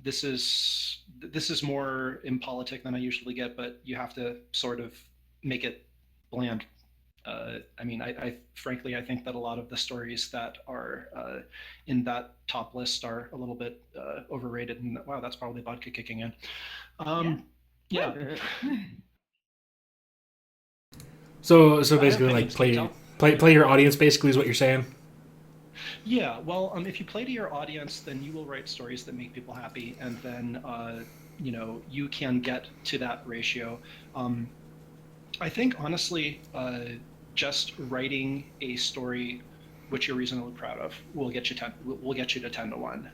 this is more impolitic than I usually get, but you have to sort of make it bland. I frankly, I think that a lot of the stories that are in that top list are a little bit overrated. And wow, that's probably vodka kicking in. Yeah. So basically, like play your audience. Basically, is what you're saying. Yeah, well, if you play to your audience, then you will write stories that make people happy, and then you can get to that ratio. I think honestly, just writing a story which you're reasonably proud of will get you to 10 to 1,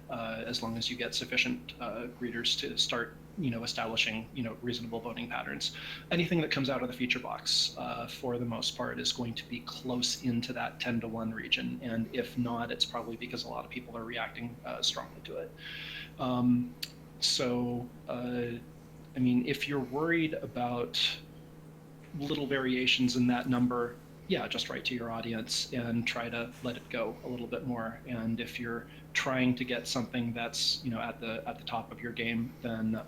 as long as you get sufficient readers to start establishing reasonable voting patterns. Anything that comes out of the feature box, for the most part, is going to be close into that 10 to 1 region, and if not, it's probably because a lot of people are reacting strongly to it. If you're worried about little variations in that number, yeah, just write to your audience and try to let it go a little bit more. And if you're trying to get something that's at the top of your game, then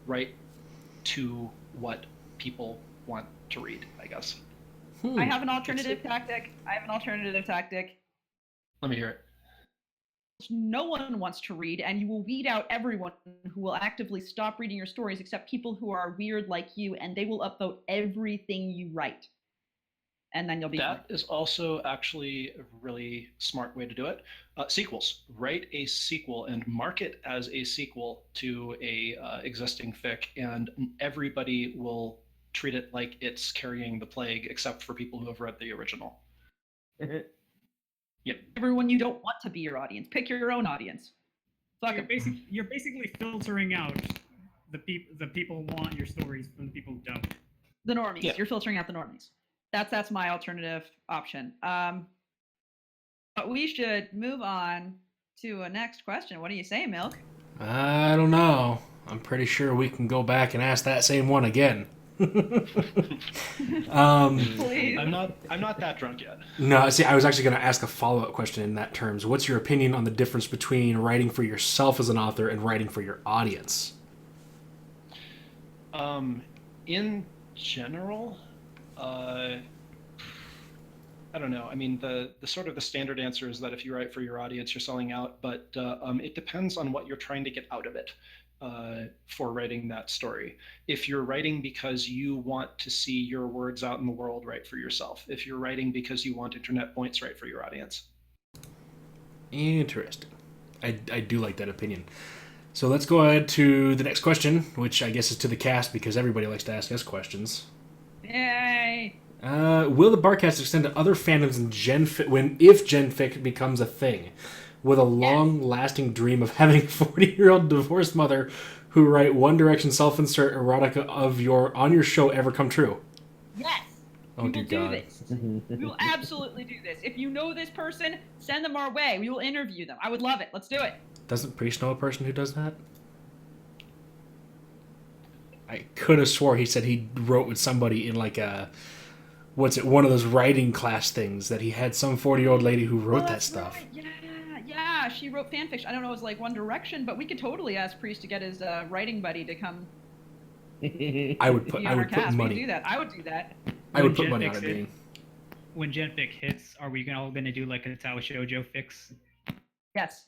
write to what people want to read, I guess. I have an alternative tactic. Let me hear it. No one wants to read, and you will weed out everyone who will actively stop reading your stories, except people who are weird like you, and they will upvote everything you write. And then you'll be fine. That is also actually a really smart way to do it. Sequels. Write a sequel and mark it as a sequel to a existing fic, and everybody will treat it like it's carrying the plague, except for people who have read the original. Yep. Everyone you don't want to be your audience. Pick your own audience. You're basically filtering out the people want your stories from the people who don't. The normies. Yeah. You're filtering out the normies. That's my alternative option. But we should move on to a next question. What do you say, Milk? I don't know. I'm pretty sure we can go back and ask that same one again. Please. I'm not that drunk yet. No, see, I was actually going to ask a follow-up question in that terms. What's your opinion on the difference between writing for yourself as an author and writing for your audience? In general, I don't know. I mean, the sort of the standard answer is that if you write for your audience, you're selling out. But it depends on what you're trying to get out of it for writing that story. If you're writing because you want to see your words out in the world, write for yourself. If you're writing because you want internet points, write for your audience. Interesting. I do like that opinion. So let's go ahead to the next question, which I guess is to the cast because everybody likes to ask us questions. Yay! Will the Barcast extend to other fandoms in if Genfic becomes a thing? With a long-lasting dream of having a 40-year-old divorced mother who write One Direction self-insert erotica on your show ever come true? Yes. Oh, dear God. Do this. We will absolutely do this. If you know this person, send them our way. We will interview them. I would love it. Let's do it. Doesn't Priest know a person who does that? I could have swore he said he wrote with somebody in like a... one of those writing class things that he had some 40-year-old lady who wrote that stuff. Right. Yeah, she wrote fan fiction. I don't know, it was like One Direction, but we could totally ask Priest to get his writing buddy to come I would put be on our cast. money. We could do that. I would do that. I would When put money on Genfic it being. When Genfic hits, are we all going to do like a Tao Shoujo fix? Yes,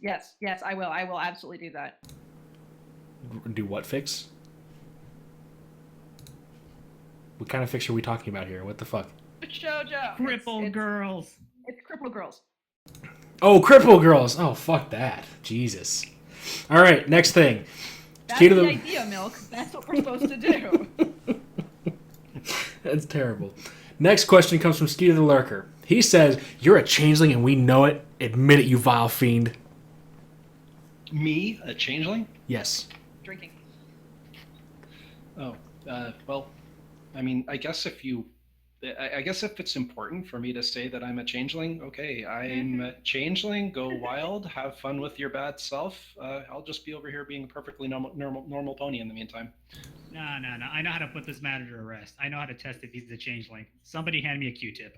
I will. I will absolutely do that. Do what fix? What kind of fix are we talking about here? What the fuck? Shoujo. Cripple girls. It's Cripple Girls. Oh, Cripple Girls! Oh, fuck that. Jesus. Alright, next thing. That's Key to the idea, Milk. That's what we're supposed to do. That's terrible. Next question comes from Skeeter the Lurker. He says, "You're a changeling and we know it. Admit it, you vile fiend." Me, a changeling? Yes. Drinking. Oh, well, I mean, I guess if it's important for me to say that I'm a changeling, okay, I'm a changeling, go wild, have fun with your bad self. I'll just be over here being a perfectly normal pony in the meantime. No. I know how to put this matter to rest. I know how to test if he's a changeling. Somebody hand me a Q-tip.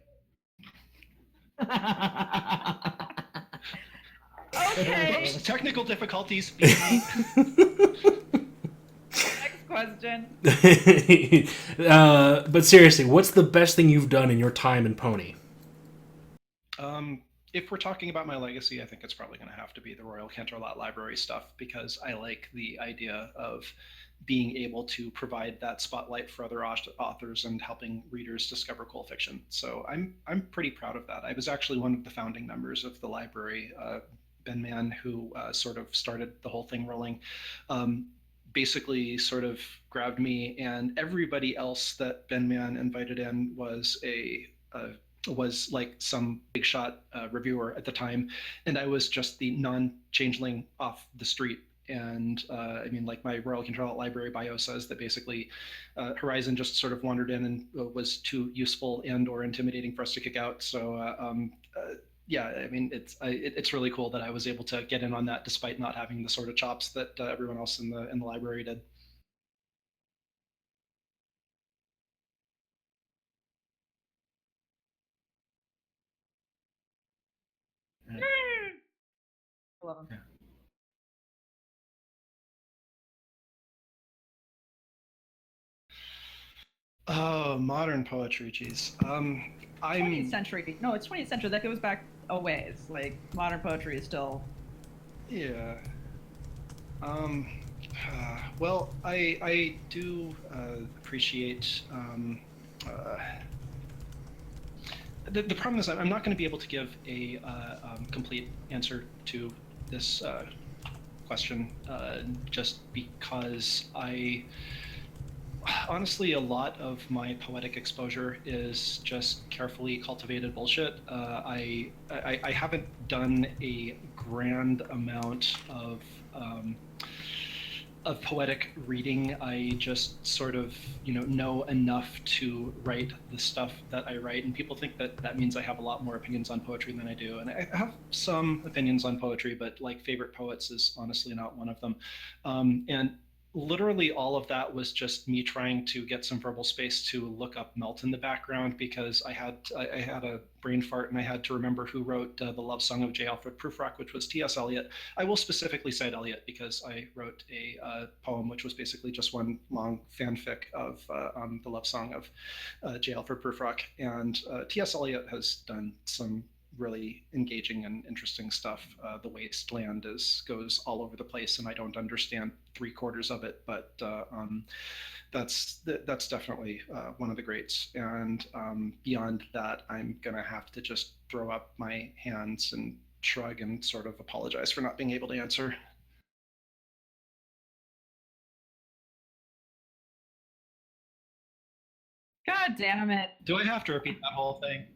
Okay. Technical difficulties. Next question. But seriously, what's the best thing you've done in your time in Pony? If we're talking about my legacy, I think it's probably going to have to be the Royal Canterlot Library stuff, because I like the idea of being able to provide that spotlight for other authors and helping readers discover cool fiction. So I'm pretty proud of that. I was actually one of the founding members of the library. Ben Mann, who sort of started the whole thing rolling, basically sort of grabbed me, and everybody else that Ben Mann invited in was was like some big shot reviewer at the time, and I was just the non-changeling off the street. And I mean, like my Royal Canterlot Library bio says that basically Horizon just sort of wandered in and was too useful and or intimidating for us to kick out. So yeah, I mean, it's really cool that I was able to get in on that despite not having the sort of chops that everyone else in the library did. Love him. Oh, modern poetry, geez. 20th century. No, it's 20th century. That goes back a ways. Like modern poetry is still. Yeah. Well, I do appreciate. The problem is I'm not going to be able to give a complete answer to this question just because honestly, a lot of my poetic exposure is just carefully cultivated bullshit. I haven't done a grand amount of of poetic reading. I just sort of, know enough to write the stuff that I write, and people think that that means I have a lot more opinions on poetry than I do. And I have some opinions on poetry, but like favorite poets is honestly not one of them. And literally all of that was just me trying to get some verbal space to look up Melt in the background, because I had a brain fart and I had to remember who wrote the love song of J. Alfred Prufrock, which was T.S. Eliot. I will specifically cite Eliot because I wrote a poem which was basically just one long fanfic of the love song of J. Alfred Prufrock. And T.S. Eliot has done some really engaging and interesting stuff. The Wasteland goes all over the place, and I don't understand 3/4 of it, but that's definitely one of the greats. And beyond that, I'm gonna have to just throw up my hands and shrug and sort of apologize for not being able to answer. God damn it. Do I have to repeat that whole thing?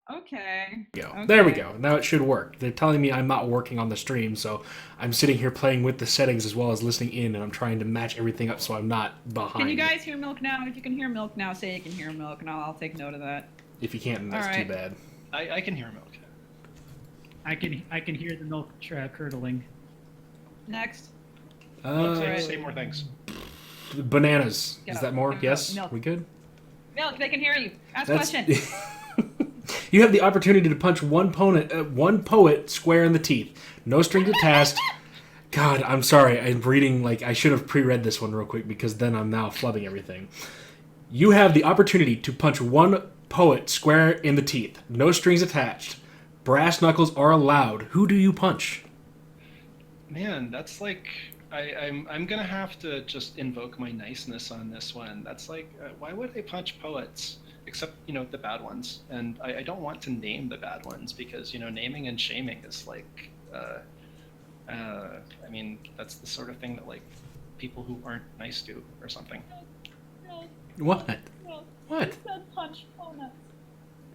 Okay. There we Okay. go. Now it should work. They're telling me I'm not working on the stream, so I'm sitting here playing with the settings as well as listening in, and I'm trying to match everything up so I'm not behind. Can you guys hear Milk now? If you can hear Milk now, say you can hear Milk, and I'll take note of that. If you can't, then that's Alright. too bad. I can hear Milk. I can hear the milk curdling. Next. Say more things. Bananas. Yeah. Is that more? Milk. Yes? Milk. We good? Milk, they can hear you. Ask a That's- question. You have the opportunity to punch one poet square in the teeth. No strings attached. God, I'm sorry. I'm reading, I should have pre-read this one real quick because then I'm now flubbing everything. You have the opportunity to punch one poet square in the teeth. No strings attached. Brass knuckles are allowed. Who do you punch? Man, that's like I'm gonna have to just invoke my niceness on this one. That's like, why would I punch poets? Except, the bad ones. And I don't want to name the bad ones because, naming and shaming is like, I mean, that's the sort of thing that, like, people who aren't nice do or something. No, What? no. What? You said punch Ponus.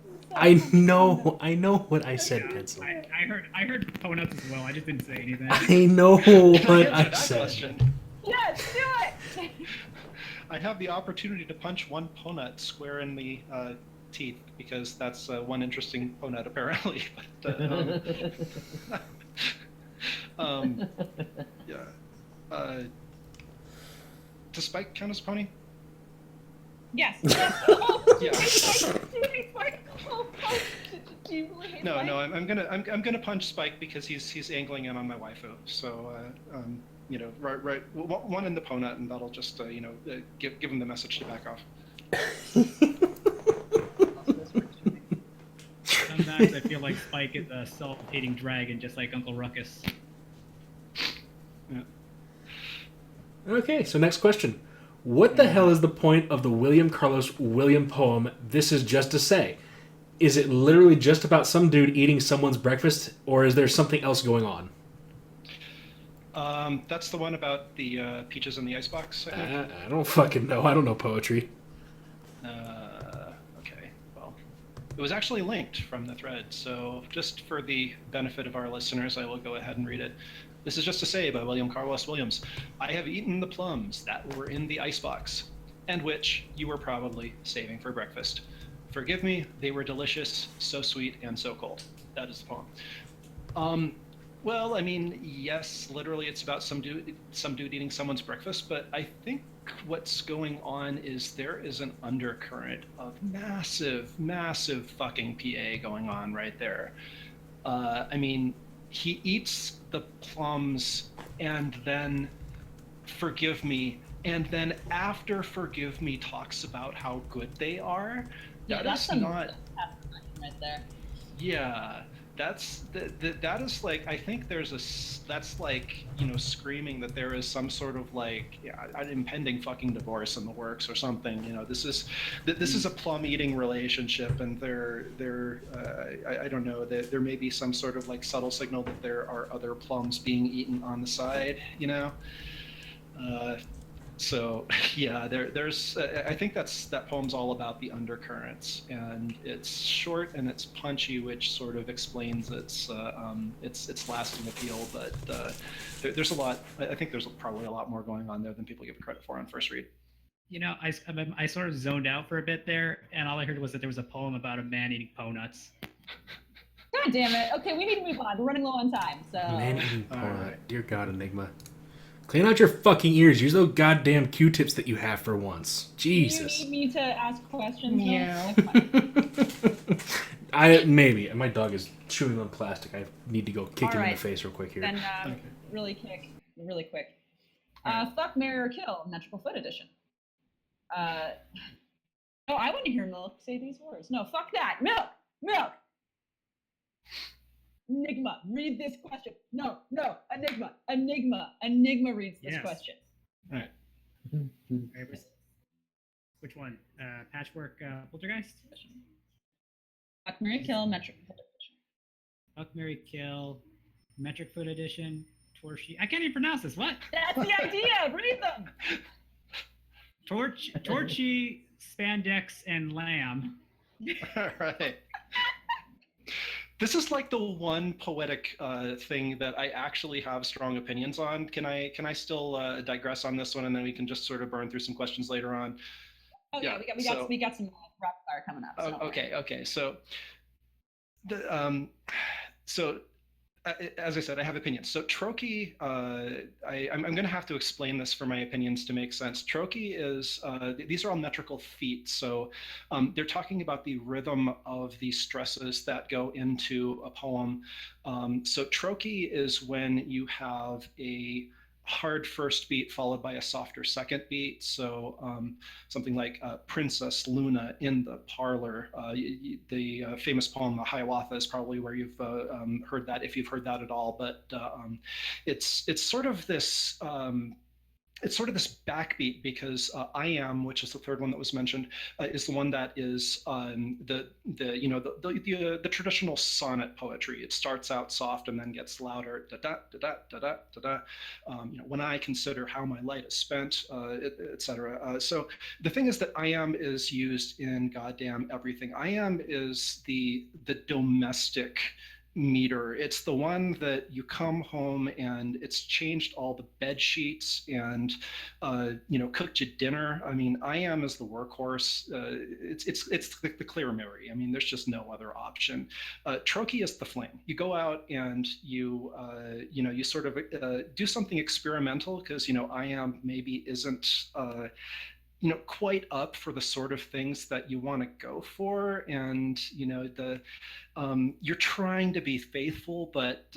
You said I punch know Ponus. what I said, Yeah, Pencil. I heard Ponuts as well. I just didn't say anything. I know Can what answer I that said. question? Yes, do it! I have the opportunity to punch one ponut square in the teeth because that's one interesting ponut apparently. But yeah. Does Spike count as a pony? Yes. Yes. Oh, Yeah. do you hate Spike? Oh, do you really hate No, Spike? no, I'm gonna punch Spike because he's angling in on my waifu. So right, one in the ponut, and that'll just give him the message to back off. Sometimes I feel like Spike is a self-hating dragon, just like Uncle Ruckus. Yeah. Okay, so next question. What the hell is the point of the William Carlos William poem, This Is Just to Say? Is it literally just about some dude eating someone's breakfast, or is there something else going on? That's the one about the peaches in the icebox, I think. I don't fucking know. I don't know poetry. Okay, well, it was actually linked from the thread, so just for the benefit of our listeners, I will go ahead and read it. This is just to say by William Carlos Williams. I have eaten the plums that were in the icebox, and which you were probably saving for breakfast. Forgive me, they were delicious, so sweet, and so cold. That is the poem. Well, I mean, yes, literally it's about some dude eating someone's breakfast, but I think what's going on is there is an undercurrent of massive, massive fucking PA going on right there. I mean, he eats the plums and then forgive me, and then after forgive me talks about how good they are. Yeah, That that's is some not. right there. Yeah, that is like, I think that's like, screaming that there is some sort of like, an impending fucking divorce in the works or something. This is a plum eating relationship, and I don't know, that there may be some sort of like subtle signal that there are other plums being eaten on the side. So yeah, there's I think that poem's all about the undercurrents, and it's short and it's punchy, which sort of explains its lasting appeal. But there's a lot. I think there's probably a lot more going on there than people give it credit for on first read. You know, I sort of zoned out for a bit there, and all I heard was that there was a poem about a man eating po nuts. God damn it. Okay, we need to move on. We're running low on time, so. Man eating All porn. right. Dear God, Enigma. Clean out your fucking ears. Use those goddamn Q-tips that you have for once. Jesus. Do you need me to ask questions? No? Meow. Maybe. My dog is chewing on plastic. I need to go kick him in the Alright. face real quick here. Then, Okay. really quick. Alright. Fuck, marry, or kill, Metrical Foot Edition. Oh, I want to hear Milk say these words. No, fuck that. Milk. Enigma, read this question. No, Enigma reads this Yes. question. All right. Which one? Patchwork Poltergeist? Fuck, marry, kill, Metrical Foot Edition. Fuck, Mary Kill, Metric Foot Edition, Torchy. I can't even pronounce this. What? That's the idea. Read them. Torchy, Spandex, and Lamb. All right. This is like the one poetic thing that I actually have strong opinions on. Can I still digress on this one, and then we can just sort of burn through some questions later on? Oh yeah, Yeah, we got some rapid fire coming up. So don't worry. Okay. So, as I said, I have opinions. So trochee, I'm going to have to explain this for my opinions to make sense. Trochee is, these are all metrical feet. So they're talking about the rhythm of the stresses that go into a poem. So trochee is when you have a hard first beat followed by a softer second beat. So something like Princess Luna in the Parlor. The famous poem Hiawatha is probably where you've heard that, if you've heard that at all. But it's sort of this. It's sort of this backbeat because I am, which is the third one that was mentioned, is the one that is the traditional sonnet poetry. It starts out soft and then gets louder. Da da da da da da da da. When I consider how my light is spent, etc. So the thing is that I am is used in goddamn everything. I am is the domestic meter. It's the one that you come home and it's changed all the bed sheets and cooked you dinner. I mean, I am as the workhorse. It's the clear Mary. I mean, there's just no other option. Trochee is the fling. You go out and you sort of do something experimental because I am maybe isn't quite up for the sort of things that you want to go for, and you're trying to be faithful, but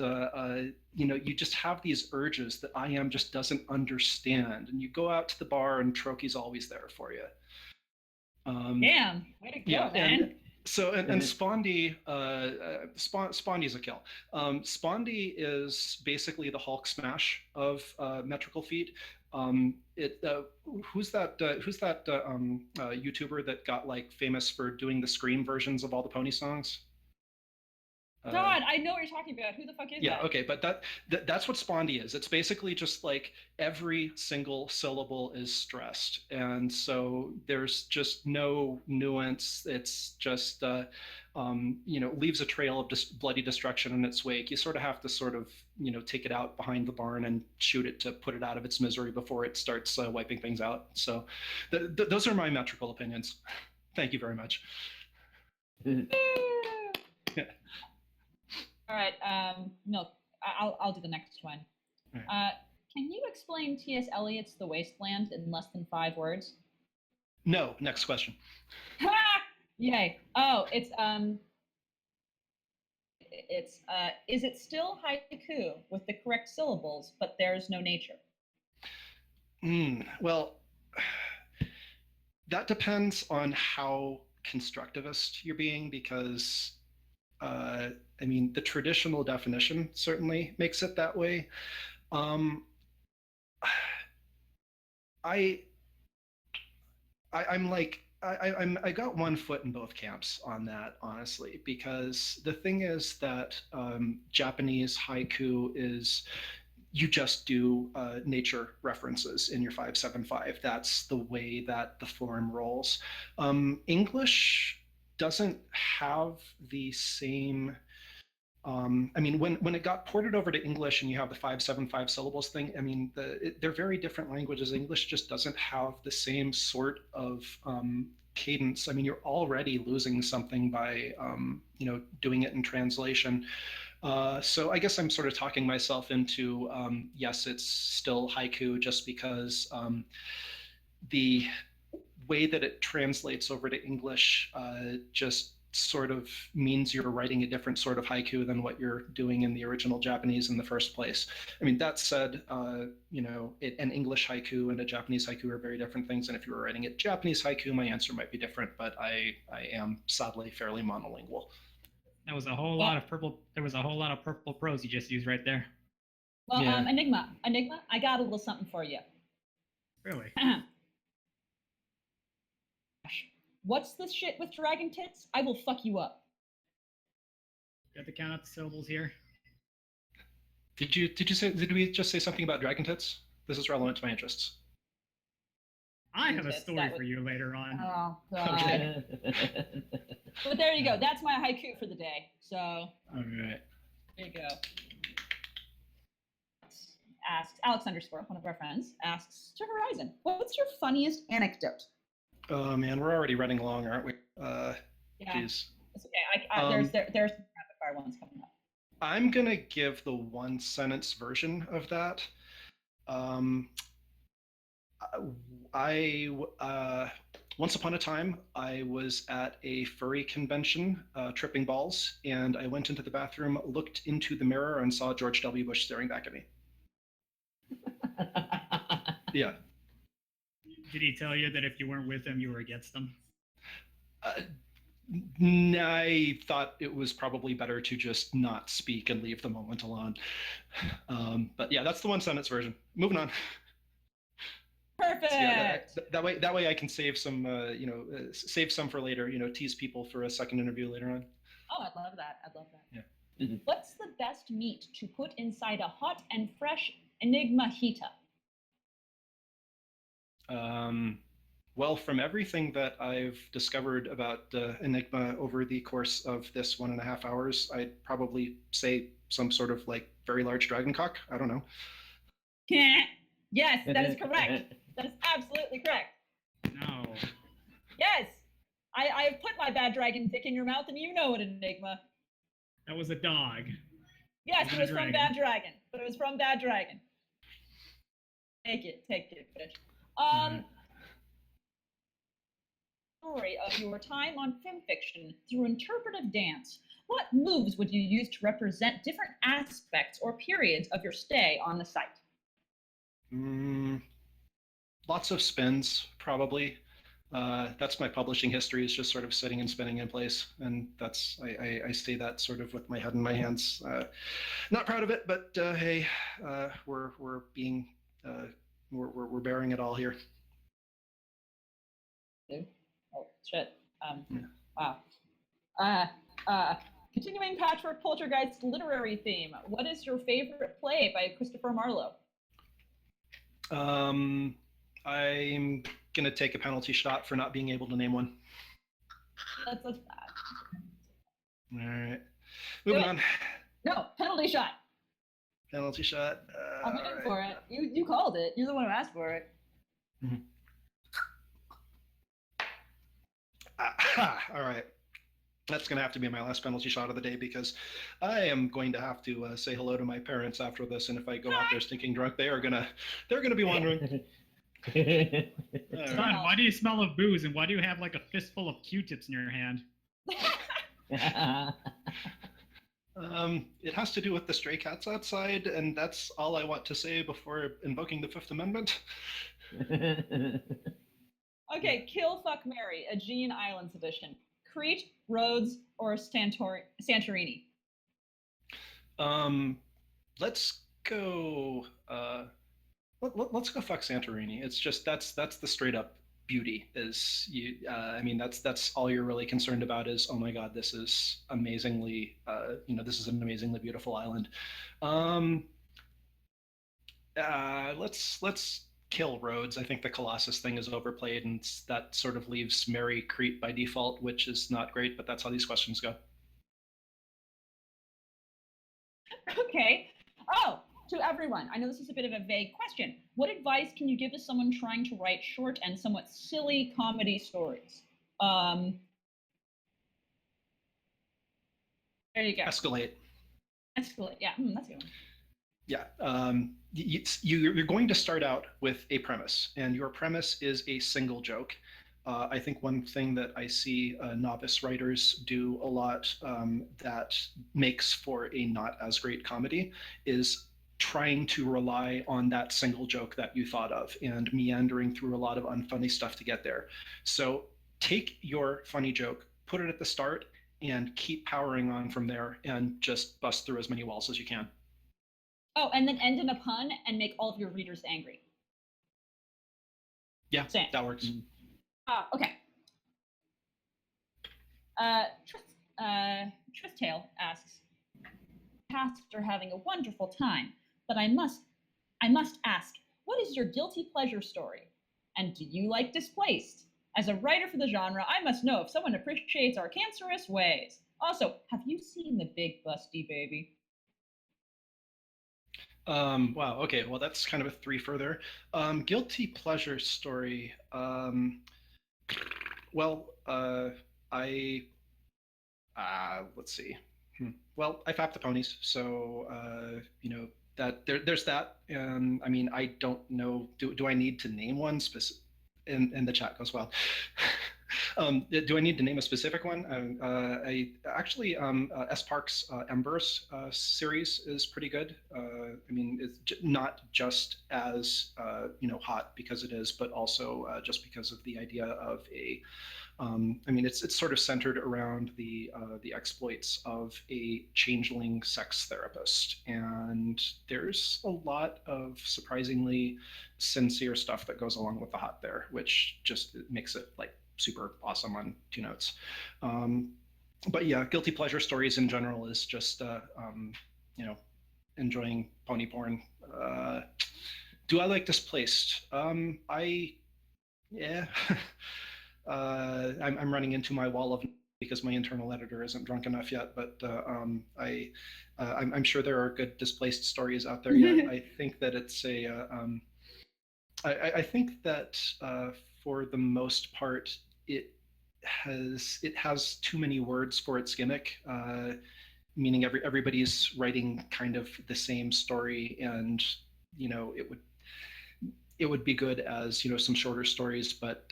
you just have these urges that I am just doesn't understand, and you go out to the bar and Trochee's always there for you. Damn, way to go, Yeah, man. and Spondy, Spondy's a kill. Spondy is basically the Hulk smash of metrical feet. Who's that YouTuber that got like famous for doing the scream versions of all the pony songs? God, I know what you're talking about. Who the fuck is Yeah, that? okay, but that's what Spondy is. It's basically just like every single syllable is stressed, and so there's just no nuance. It's just leaves a trail of bloody destruction in its wake. You sort of have to sort of take it out behind the barn and shoot it to put it out of its misery before it starts wiping things out. So those are my metrical opinions. Thank you very much. All right, Milk. I'll do the next one. Right. Can you explain T.S. Eliot's The Wasteland in less than 5 words? No. Next question. Ha! Yay! Oh, it's is it still haiku with the correct syllables, but there's no nature? Well, that depends on how constructivist you're being, because the traditional definition certainly makes it that way. I got one foot in both camps on that, honestly, because the thing is that Japanese haiku is you just do nature references in your 575. That's the way that the form rolls. English doesn't have the same. I mean, when it got ported over to English and you have the 575 syllables thing, I mean, they're very different languages. English just doesn't have the same sort of cadence. I mean, you're already losing something by doing it in translation. So I guess I'm sort of talking myself into yes, it's still haiku just because the way that it translates over to English just sort of means you're writing a different sort of haiku than what you're doing in the original Japanese in the first place. I mean, that said, an English haiku and a Japanese haiku are very different things. And if you were writing a Japanese haiku, my answer might be different, but I am sadly fairly monolingual. That was a whole lot of purple. There was a whole lot of purple prose you just used right there. Well, Yeah. Enigma, I got a little something for you. Really? What's this shit with dragon tits? I will fuck you up. Got to count out the syllables here. Did we just say something about dragon tits? This is relevant to my interests. I have a story for you later on. Oh god. Okay. But there you go. That's my haiku for the day. So. All right. There you go. Asks Alex _ one of our friends asks to Horizon, what's your funniest anecdote? Oh man, we're already running along, aren't we? Yeah. Geez. It's okay. There's some rapid fire ones coming up. I'm gonna give the one sentence version of that. Once upon a time, I was at a furry convention, tripping balls, and I went into the bathroom, looked into the mirror, and saw George W. Bush staring back at me. Yeah. Did he tell you that if you weren't with him, you were against him? I thought it was probably better to just not speak and leave the moment alone. But yeah, that's the one sentence version. Moving on. Perfect. So yeah, that way I can save some, save some for later. Tease people for a second interview later on. Oh, I'd love that. Yeah. What's the best meat to put inside a hot and fresh Enigma Hita? Well, from everything that I've discovered about Enigma over the course of this 1.5 hours, I'd probably say some sort of like very large dragon cock. I don't know. Yes, that is correct. That is absolutely correct. No. Yes, I have put my bad dragon dick in your mouth, and you know it, Enigma. That was a dog. Yes, it was Dragon. from Bad Dragon. But it was from Bad Dragon. Take it, bitch. Story of your time on FimFiction through interpretive dance. What moves would you use to represent different aspects or periods of your stay on the site? Lots of spins, probably. That's my publishing history, is just sort of sitting and spinning in place, and that's I say that sort of with my head in my hands. Not proud of it, but hey, we're being we're bearing it all here. Oh shit! Wow. Continuing Patchwork Poltergeist literary theme. What is your favorite play by Christopher Marlowe? I'm gonna take a penalty shot for not being able to name one. That's bad. All right, moving on. No, penalty shot. Penalty shot. I'm looking for it. You called it. You're the one who asked for it. Mm-hmm. All right. That's going to have to be my last penalty shot of the day, because I am going to have to say hello to my parents after this, and if I go out there stinking drunk, they're gonna be wondering. Son, why do you smell of booze, and why do you have like a fistful of Q-tips in your hand? It has to do with the stray cats outside, and that's all I want to say before invoking the Fifth Amendment. Okay, Kill, Fuck, Marry, Aegean Islands edition. Crete, Rhodes, or Santorini? Let's go. Let's go fuck Santorini. It's just that's the straight up beauty. Is you? I mean, that's all you're really concerned about is, oh my god, this is amazingly. This is an amazingly beautiful island. Let's kill Rhodes. I think the Colossus thing is overplayed, and that sort of leaves Mary Crete by default, which is not great. But that's how these questions go. Okay. Oh, to everyone, I know this is a bit of a vague question. What advice can you give to someone trying to write short and somewhat silly comedy stories? There you go. Escalate. Escalate. Yeah, that's a good one. Yeah. You're going to start out with a premise, and your premise is a single joke. I think one thing that I see novice writers do a lot that makes for a not as great comedy is trying to rely on that single joke that you thought of and meandering through a lot of unfunny stuff to get there. So take your funny joke, put it at the start, and keep powering on from there and just bust through as many walls as you can. Oh, and then end in a pun and make all of your readers angry. Yeah, Same. that works. Okay. Trishtale asks, "Cast are having a wonderful time, but I must ask, what is your guilty pleasure story? And do you like Displaced? As a writer for the genre, I must know if someone appreciates our cancerous ways. Also, have you seen The Big Busty Baby?" Wow. Okay. Well, that's kind of a three further. Guilty pleasure story. Well, I let's see. Well, I fap the ponies, so that there's that. And I mean, I don't know. Do I need to name one specific? And the chat goes well. Do I need to name a specific one? I actually S Park's Embers series is pretty good. I mean, it's not just as hot because it is, but also just because of the idea of a I mean, it's sort of centered around the exploits of a changeling sex therapist, and there's a lot of surprisingly sincere stuff that goes along with the hot there, which just makes it like super awesome on two notes. But yeah, guilty pleasure stories in general is just enjoying pony porn. Do I like Displaced? Yeah. I'm running into my wall of because my internal editor isn't drunk enough yet, but I'm sure there are good Displaced stories out there yet. I think that it's I think that for the most part it has too many words for its gimmick, meaning everybody's writing kind of the same story, and it would be good as some shorter stories, but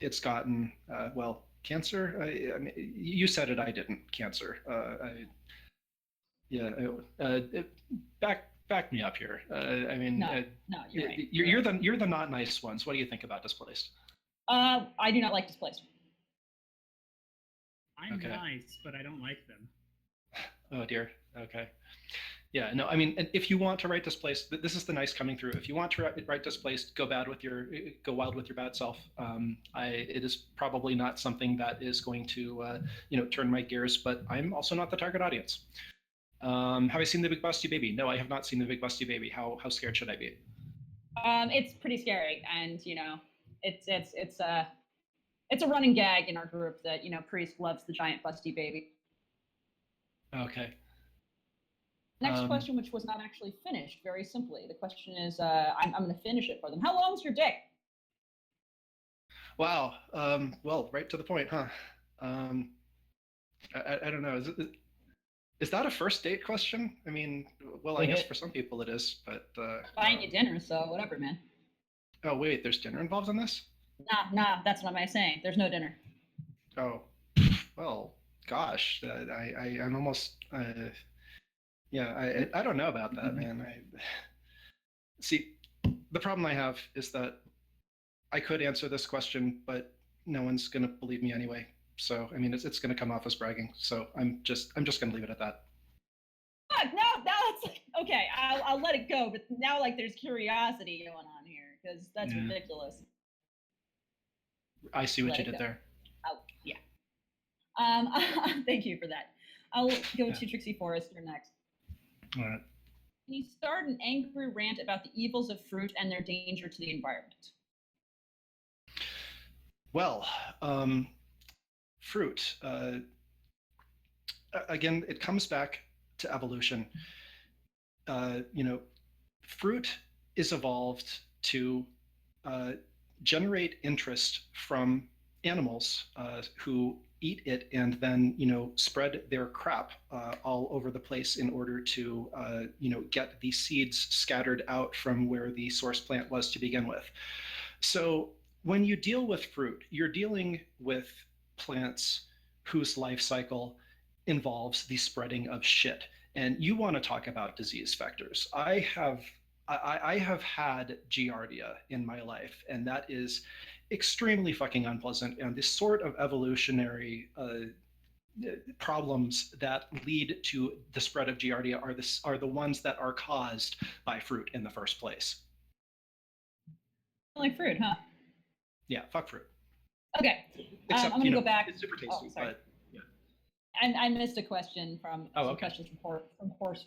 it's gotten well, cancer. I mean, you said it, I didn't. Cancer. Back me up here. I mean, No, you're right. You're the not nice ones. What do you think about Displaced? I do not like Displaced. I'm Okay. nice, but I don't like them. Oh dear. Okay. Yeah, no, I mean, if you want to write Displaced, this is the nice coming through. If you want to write Displaced, go wild with your bad self. It is probably not something that is going to, turn my gears, but I'm also not the target audience. Have I seen The Big Busty Baby? No, I have not seen The Big Busty Baby. How scared should I be? It's pretty scary, and it's a running gag in our group that Priest loves the giant busty baby. Okay. Next question, which was not actually finished, very simply. The question is, I'm going to finish it for them. How long's your dick? Wow. Well, right to the point, huh? I don't know. Is that a first date question? I mean, well, I guess for some people it is, but buying you dinner, so whatever, man. Oh wait, there's dinner involved in this? Nah, that's what I'm saying. There's no dinner. Oh, well, gosh, I'm almost I don't know about that, man. See, the problem I have is that I could answer this question, but no one's gonna believe me anyway. So I mean, it's gonna come off as bragging. So I'm just gonna leave it at that. Now it's like, okay, I'll let it go. But now there's curiosity going on here because that's ridiculous. I see what you did there. Oh yeah. Thank you for that. I'll go to Trixie Forrester next. All right. Can you start an angry rant about the evils of fruit and their danger to the environment? Well, fruit. Again, it comes back to evolution. Fruit is evolved to generate interest from animals who eat it and then spread their crap all over the place in order to get the seeds scattered out from where the source plant was to begin with. So when you deal with fruit, you're dealing with plants whose life cycle involves the spreading of shit. And you want to talk about disease vectors. I have had giardia in my life, and that is extremely fucking unpleasant. And the sort of evolutionary problems that lead to the spread of giardia are the ones that are caused by fruit in the first place. Like fruit, huh? Yeah, fuck fruit. Okay. Except, I'm gonna go back. It's super tasty, sorry. but yeah. I missed a question from questions from Horse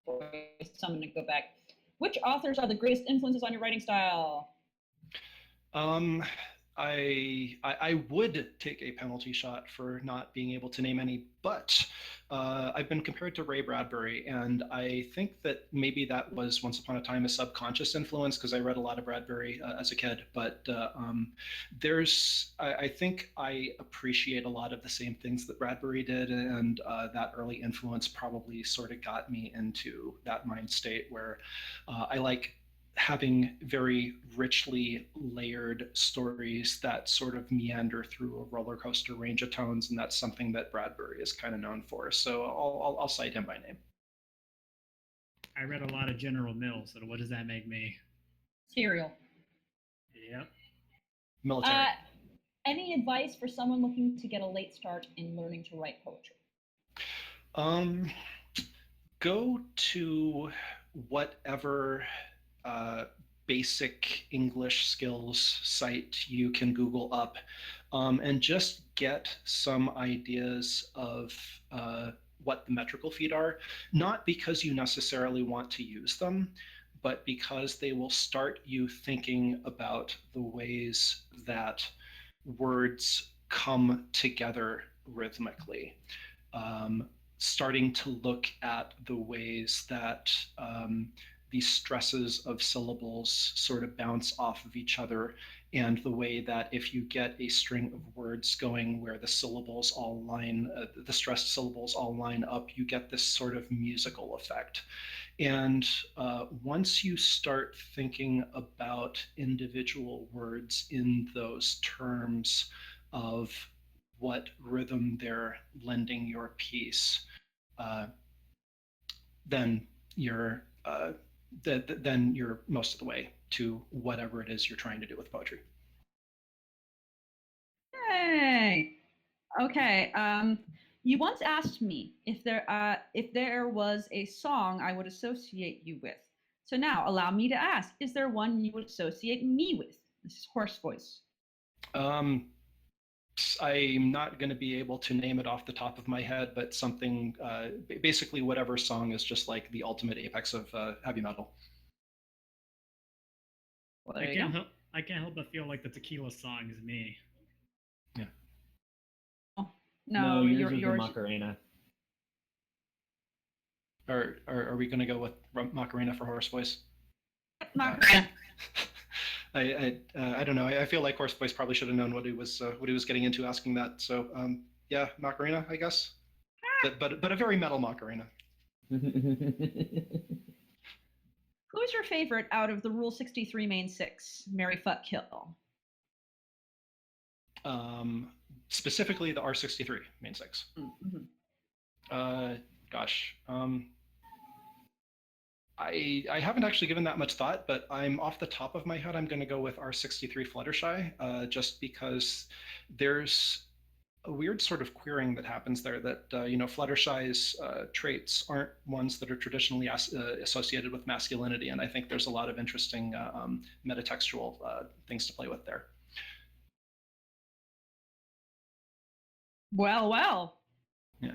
Voice. So I'm gonna go back. Which authors are the greatest influences on your writing style? I would take a penalty shot for not being able to name any, but I've been compared to Ray Bradbury, and I think that maybe that was once upon a time a subconscious influence because I read a lot of Bradbury as a kid. But I think I appreciate a lot of the same things that Bradbury did, and that early influence probably sort of got me into that mind state where I like having very richly layered stories that sort of meander through a roller coaster range of tones, and that's something that Bradbury is kind of known for. So I'll cite him by name. I read a lot of General Mills, so what does that make me? Serial. Yep. Military. Any advice for someone looking to get a late start in learning to write poetry? Go to whatever basic English skills site you can Google up, and just get some ideas of what the metrical feet are, not because you necessarily want to use them, but because they will start you thinking about the ways that words come together rhythmically. Starting to look at the ways that the stresses of syllables sort of bounce off of each other, and the way that if you get a string of words going where the syllables all line, the stressed syllables all line up, you get this sort of musical effect. And once you start thinking about individual words in those terms of what rhythm they're lending your piece, then you're most of the way to whatever it is you're trying to do with poetry. Hey. Okay. You once asked me if there was a song I would associate you with. So now allow me to ask: is there one you would associate me with? This is Horse Voice. I'm not going to be able to name it off the top of my head, but something, basically whatever song is just like the ultimate apex of heavy metal. Well, I can't help but feel like the tequila song is me. Yeah. No, yours yours. was the Macarena. Are we going to go with Macarena for Horse Voice? Macarena. I don't know. I feel like Horse Voice probably should have known what he was getting into asking that. So yeah, Macarena, I guess. But a very metal Macarena. Who's your favorite out of the Rule 63 main six? Marry, fuck, kill. Specifically the R63 main six. Mm-hmm. Gosh. I haven't actually given that much thought, but I'm off the top of my head, I'm going to go with R63 Fluttershy, just because there's a weird sort of queering that happens there that, Fluttershy's traits aren't ones that are traditionally associated with masculinity, and I think there's a lot of interesting metatextual things to play with there. Well. Yeah.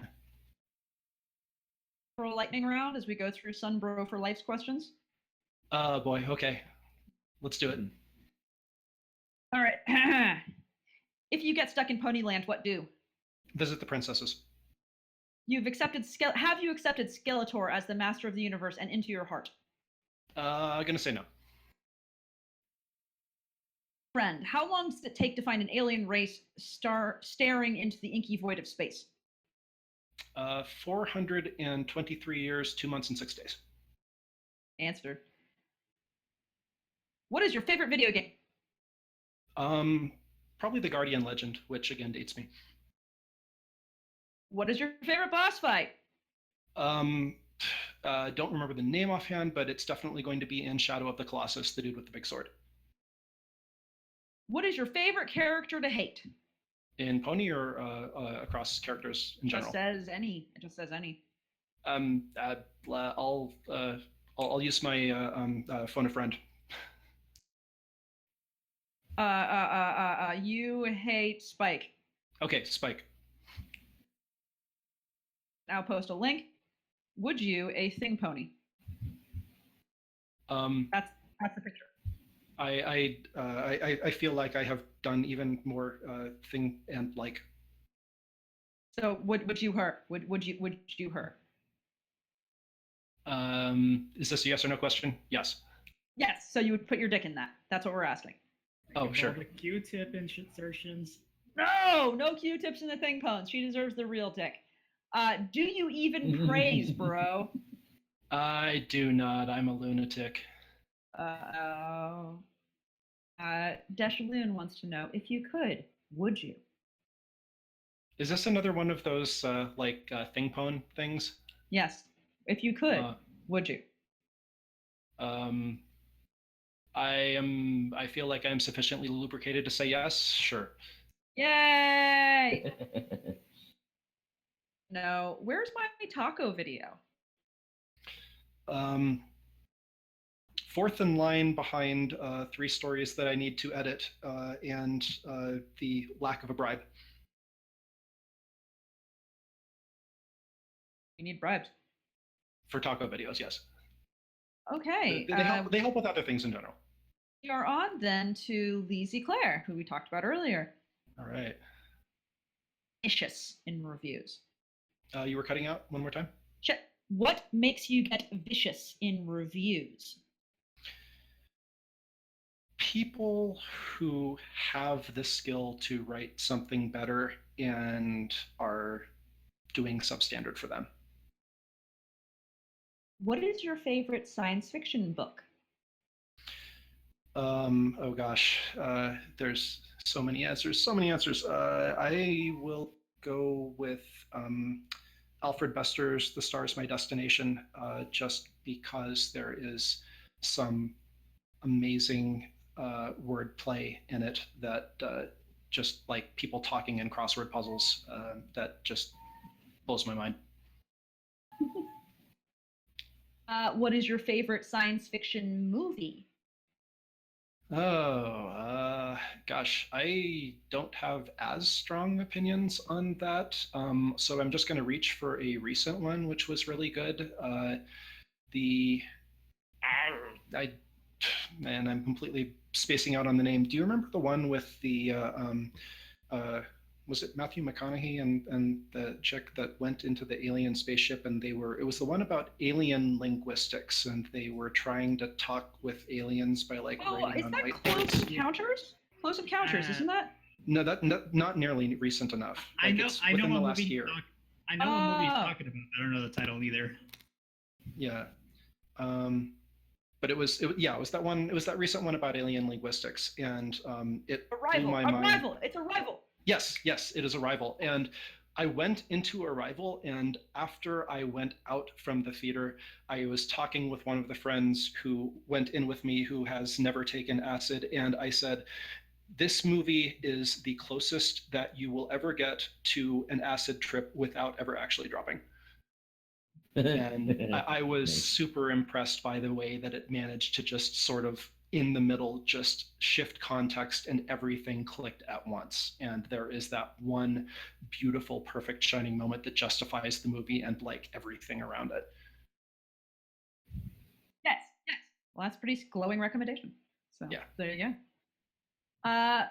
for a lightning round as we go through Sunbro for Life's questions? Oh boy. Okay, let's do it. All right. If you get stuck in Ponyland, what do? Visit the princesses. Have you accepted Skeletor as the master of the universe and into your heart? I'm gonna say no. Friend, how long does it take to find an alien race staring into the inky void of space? 423 years, 2 months, and 6 days. Answer. What is your favorite video game? Probably the Guardian Legend, which again dates me. What is your favorite boss fight? Don't remember the name offhand, but it's definitely going to be in Shadow of the Colossus, the dude with the big sword. What is your favorite character to hate? In Pony or across characters in general? Just says any. It just says any. I'll use my phone a friend. You hate Spike. Okay, Spike. I'll post a link. Would you a thing pony? That's the picture. I feel like I have done even more thing and like. So would you her? Would you her? Is this a yes or no question? Yes. Yes. So you would put your dick in that. That's what we're asking. Oh, sure. The Q-tip insertions. No Q-tips in the thing pons. She deserves the real dick. Do you even praise, bro? I do not. I'm a lunatic. Deshaloon wants to know, if you could, would you? Is this another one of those thing pwn things? Yes. If you could, would you? I feel like I'm sufficiently lubricated to say yes. Sure. Yay! No. Where's my taco video? Fourth in line behind 3 stories that I need to edit and the lack of a bribe. You need bribes. For taco videos, yes. Okay. They help with other things in general. We are on then to Lizzie Claire, who we talked about earlier. All right. Vicious in reviews. You were cutting out one more time? Shit. What makes you get vicious in reviews? People who have the skill to write something better and are doing substandard for them. What is your favorite science fiction book? Oh gosh, there's so many answers. I will go with Alfred Bester's The Star Is My Destination, just because there is some amazing wordplay in it that just like people talking in crossword puzzles that just blows my mind. What is your favorite science fiction movie? Oh, gosh, I don't have as strong opinions on that. So I'm just going to reach for a recent one, which was really good. I'm completely spacing out on the name. Do you remember the one with the, was it Matthew McConaughey and the chick that went into the alien spaceship and it was the one about alien linguistics and they were trying to talk with aliens by writing on whiteboards. Close Encounters? Close Encounters, isn't that? No, not nearly recent enough. I know within the what last movie year. I know what movie he's talking about. I don't know the title either. Yeah. But it was that one. It was that recent one about alien linguistics, and it blew my mind. Arrival. It's Arrival. Yes, it is Arrival. And I went into Arrival, and after I went out from the theater, I was talking with one of the friends who went in with me who has never taken acid, and I said, this movie is the closest that you will ever get to an acid trip without ever actually dropping. And I was super impressed by the way that it managed to just sort of in the middle just shift context and everything clicked at once. And there is that one beautiful, perfect, shining moment that justifies the movie and like everything around it. Yes, yes. Well, that's a pretty glowing recommendation. So Yeah. there you go.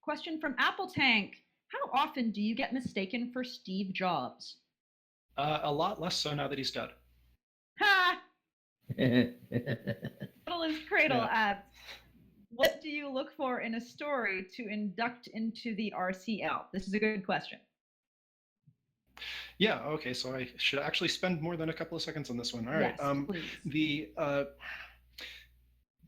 Question from Apple Tank. How often do you get mistaken for Steve Jobs? A lot less so now that he's dead. Ha! Cradle is Cradle adds, what do you look for in a story to induct into the RCL? This is a good question. Yeah, okay, so I should actually spend more than a couple of seconds on this one. All right. Please.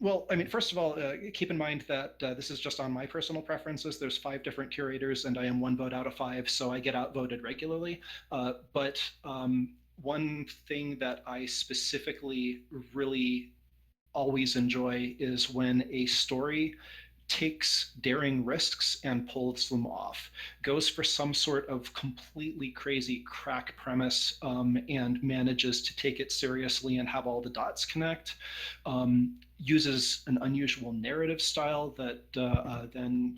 Well, I mean, first of all, keep in mind that this is just on my personal preferences. There's 5 different curators, and I am 1 vote out of 5, so I get outvoted regularly. But one thing that I specifically really always enjoy is when a story takes daring risks and pulls them off, goes for some sort of completely crazy crack premise, and manages to take it seriously and have all the dots connect, uses an unusual narrative style that then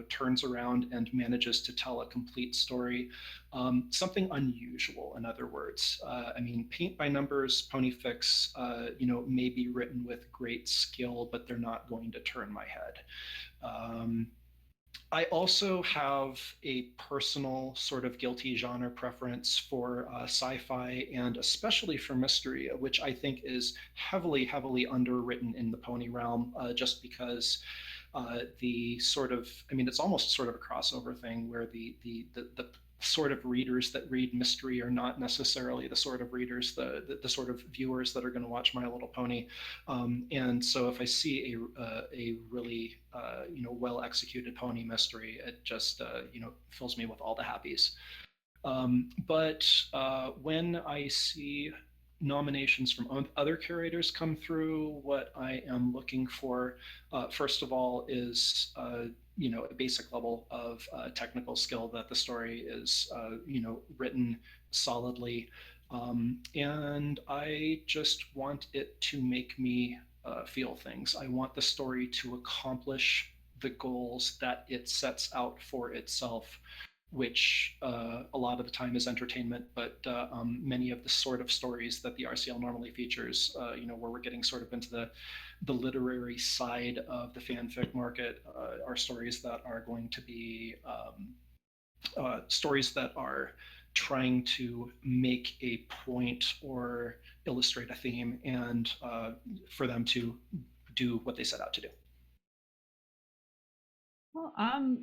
turns around and manages to tell a complete story, something unusual, in other words. I mean, paint by numbers, pony fix, may be written with great skill, but they're not going to turn my head. I also have a personal sort of guilty genre preference for sci-fi, and especially for mystery, which I think is heavily, heavily underwritten in the pony realm, just because the sort of, I mean, it's almost sort of a crossover thing where the sort of readers that read mystery are not necessarily the sort of readers, the sort of viewers that are going to watch My Little Pony. And so if I see a really well executed pony mystery, it just fills me with all the happies. But when I see nominations from other curators come through, what I am looking for, first of all, is a basic level of technical skill, that the story is written solidly, and I just want it to make me feel things. I want the story to accomplish the goals that it sets out for itself, which a lot of the time is entertainment, but many of the sort of stories that the RCL normally features, where we're getting sort of into the literary side of the fanfic market, are stories that are going to be stories that are trying to make a point or illustrate a theme, and for them to do what they set out to do. Well,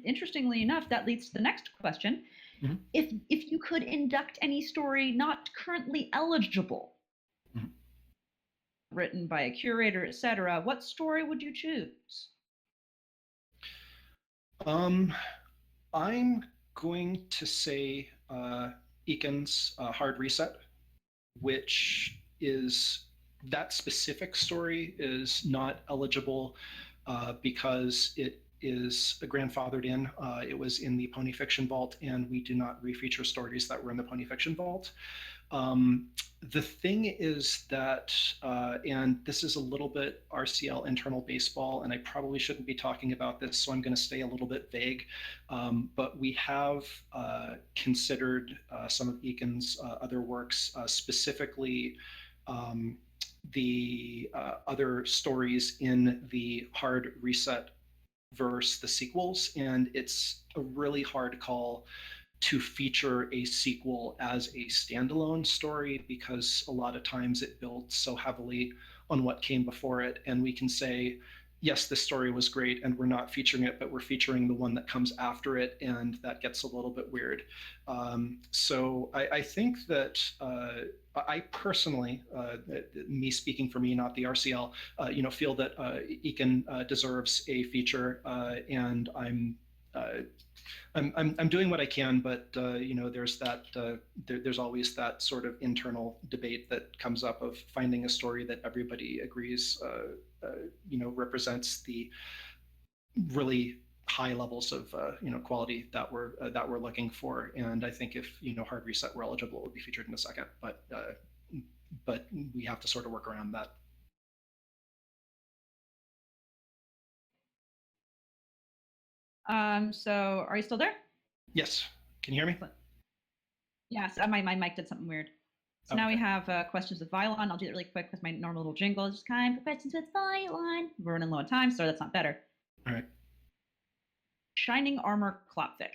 interestingly enough, that leads to the next question. Mm-hmm. If you could induct any story not currently eligible, mm-hmm. written by a curator, etc., what story would you choose? I'm going to say Eakin's Hard Reset, which is, that specific story is not eligible because it is grandfathered in. It was in the Pony Fiction Vault, and we do not refeature stories that were in the Pony Fiction Vault. The thing is that, and this is a little bit RCL internal baseball, and I probably shouldn't be talking about this, so I'm going to stay a little bit vague, but we have considered some of Eakin's other works, specifically the other stories in the Hard Reset verse, the sequels, and it's a really hard call to feature a sequel as a standalone story, because a lot of times it builds so heavily on what came before it, and we can say, yes, this story was great and we're not featuring it, but we're featuring the one that comes after it, and that gets a little bit weird. So I think that I personally, me speaking for me, not the RCL, feel that Eakin deserves a feature, and I'm doing what I can, but there's that there's always that sort of internal debate that comes up of finding a story that everybody agrees represents the really high levels of quality that we're looking for. And I think if Hard Reset were eligible, it would be featured in a second, but we have to sort of work around that. So are you still there? Yes. Can you hear me? Yes, my mic did something weird. So now we Okay. have questions with Vylon. I'll do it really quick with my normal little jingle. Just kind of questions with Vylon. We're running low on time, so that's not better. All right. Shining Armor Klopvik.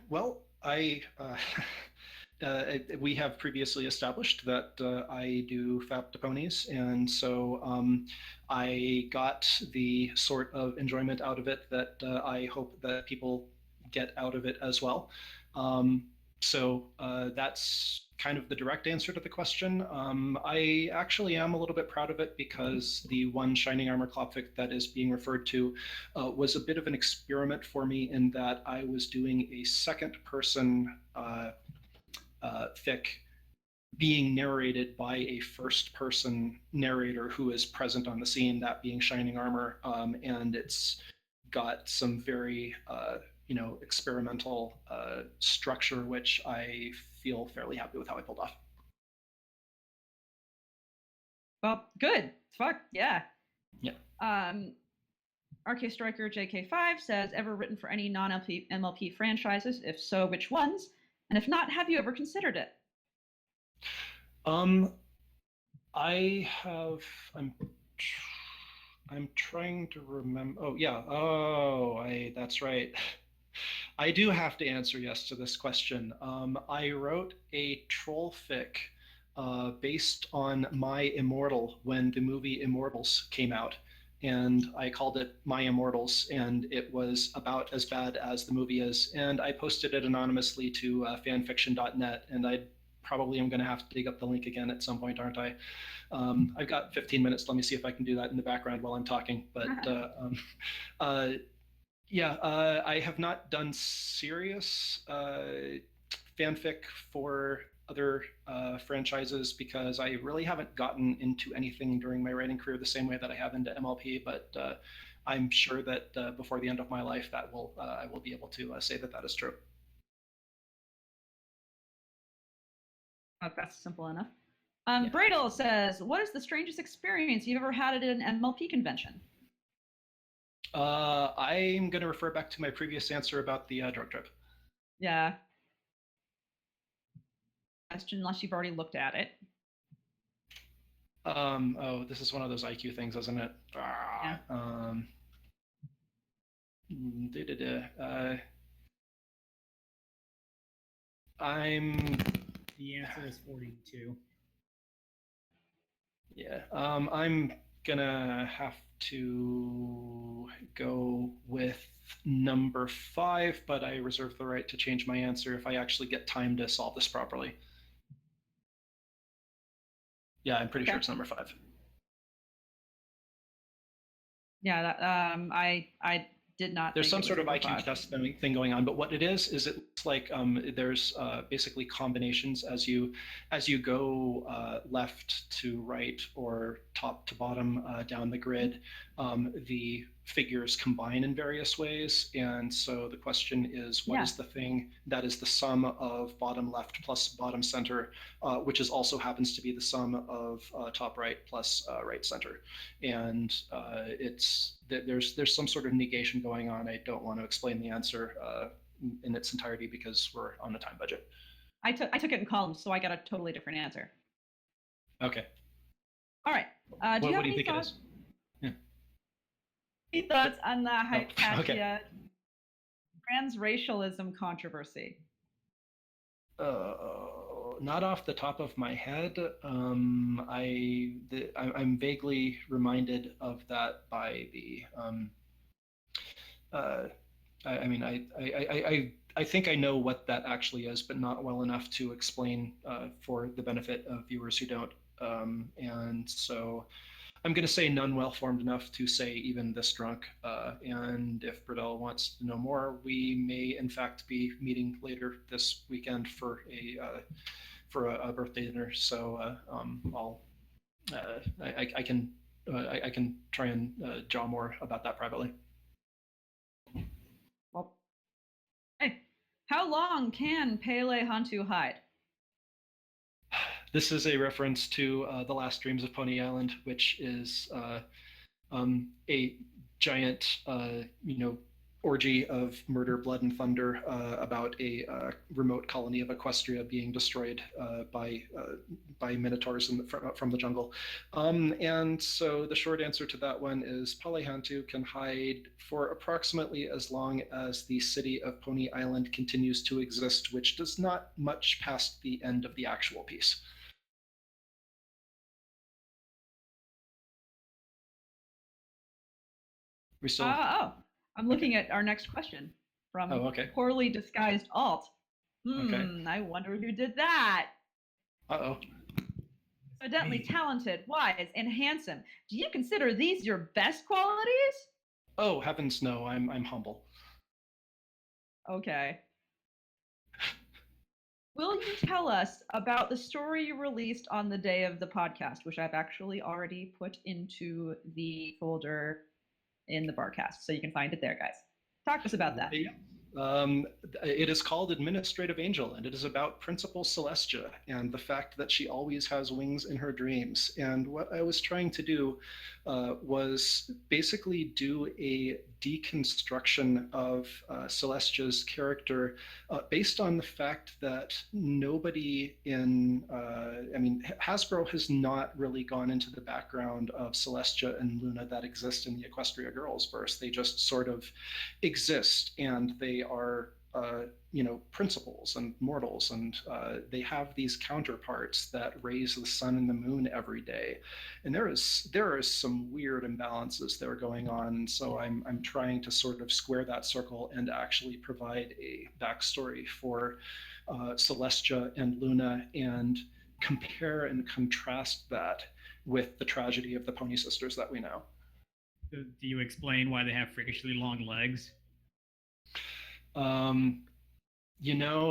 Well, we have previously established that I do fap to ponies, and so I got the sort of enjoyment out of it that I hope that people get out of it as well. So that's kind of the direct answer to the question. I actually am a little bit proud of it because the one Shining Armor Klopvik that is being referred to was a bit of an experiment for me in that I was doing a second person fic being narrated by a first person narrator who is present on the scene, that being Shining Armor. And it's got some very experimental structure, which I feel fairly happy with how I pulled off. Well, good. Fuck yeah. Yeah. RK Striker JK5 says, ever written for any non-MLP franchises? If so, which ones? And if not, have you ever considered it? I have. I'm trying to remember. Oh yeah. Oh, that's right. I do have to answer yes to this question. I wrote a troll fic based on My Immortal when the movie Immortals came out. And I called it My Immortals, and it was about as bad as the movie is. And I posted it anonymously to fanfiction.net, and I probably am going to have to dig up the link again at some point, aren't I? I've got 15 minutes. Let me see if I can do that in the background while I'm talking. But yeah, I have not done serious fanfic for other franchises because I really haven't gotten into anything during my writing career the same way that I have into MLP. But I'm sure that before the end of my life, that I will be able to say that that is true. Oh, that's simple enough. Bradle says, what is the strangest experience you've ever had at an MLP convention? I'm going to refer back to my previous answer about the drug trip. Yeah. Question, unless you've already looked at it. Oh, this is one of those IQ things, isn't it? Yeah. The answer is 42. Yeah. I'm gonna have to go with number 5, but I reserve the right to change my answer if I actually get time to solve this properly. Yeah, I'm pretty sure it's number 5. Yeah, that, I did not. There's think some it was sort of number IQ 5. test thing going on, but what it is it looks like there's basically combinations as you go left to right or top to bottom down the grid. The figures combine in various ways, and so the question is, what is the thing that is the sum of bottom left plus bottom center, which is also happens to be the sum of top right plus right center, and there's some sort of negation going on. I don't want to explain the answer in its entirety because we're on a time budget. I took it in columns, so I got a totally different answer. Okay. All right. Do you have any thoughts? Any thoughts on the Hypatia transracialism controversy? Not off the top of my head. I'm vaguely reminded of that by the. I think I know what that actually is, but not well enough to explain for the benefit of viewers who don't. And so I'm going to say none well formed enough to say even this drunk. And if Bradell wants to know more, we may in fact be meeting later this weekend for a birthday dinner. So I can try and jaw more about that privately. Well, hey, how long can Pele Hantu hide? This is a reference to The Last Dreams of Pony Island, which is a giant, orgy of murder, blood, and thunder about a remote colony of Equestria being destroyed by minotaurs from the jungle. And so the short answer to that one is Palehantu can hide for approximately as long as the city of Pony Island continues to exist, which does not much past the end of the actual piece. We still. I'm looking at our next question from okay. Poorly Disguised Alt. Okay. I wonder who did that. Uh-oh. Evidently talented, wise, and handsome. Do you consider these your best qualities? Oh, heavens no, I'm humble. Okay. Will you tell us about the story you released on the day of the podcast, which I've actually already put into the folder in the Barcast, so you can find it there, guys. Talk to us about that. It is called Administrative Angel, and it is about Principal Celestia and the fact that she always has wings in her dreams. And what I was trying to do was basically do a deconstruction of Celestia's character based on the fact that nobody Hasbro has not really gone into the background of Celestia and Luna that exist in the Equestria Girls verse. They just sort of exist, and they are principals and mortals, and they have these counterparts that raise the sun and the moon every day, and there are some weird imbalances that are going on. So I'm trying to sort of square that circle and actually provide a backstory for Celestia and Luna, and compare and contrast that with the tragedy of the Pony Sisters that we know. So do you explain why they have freakishly long legs?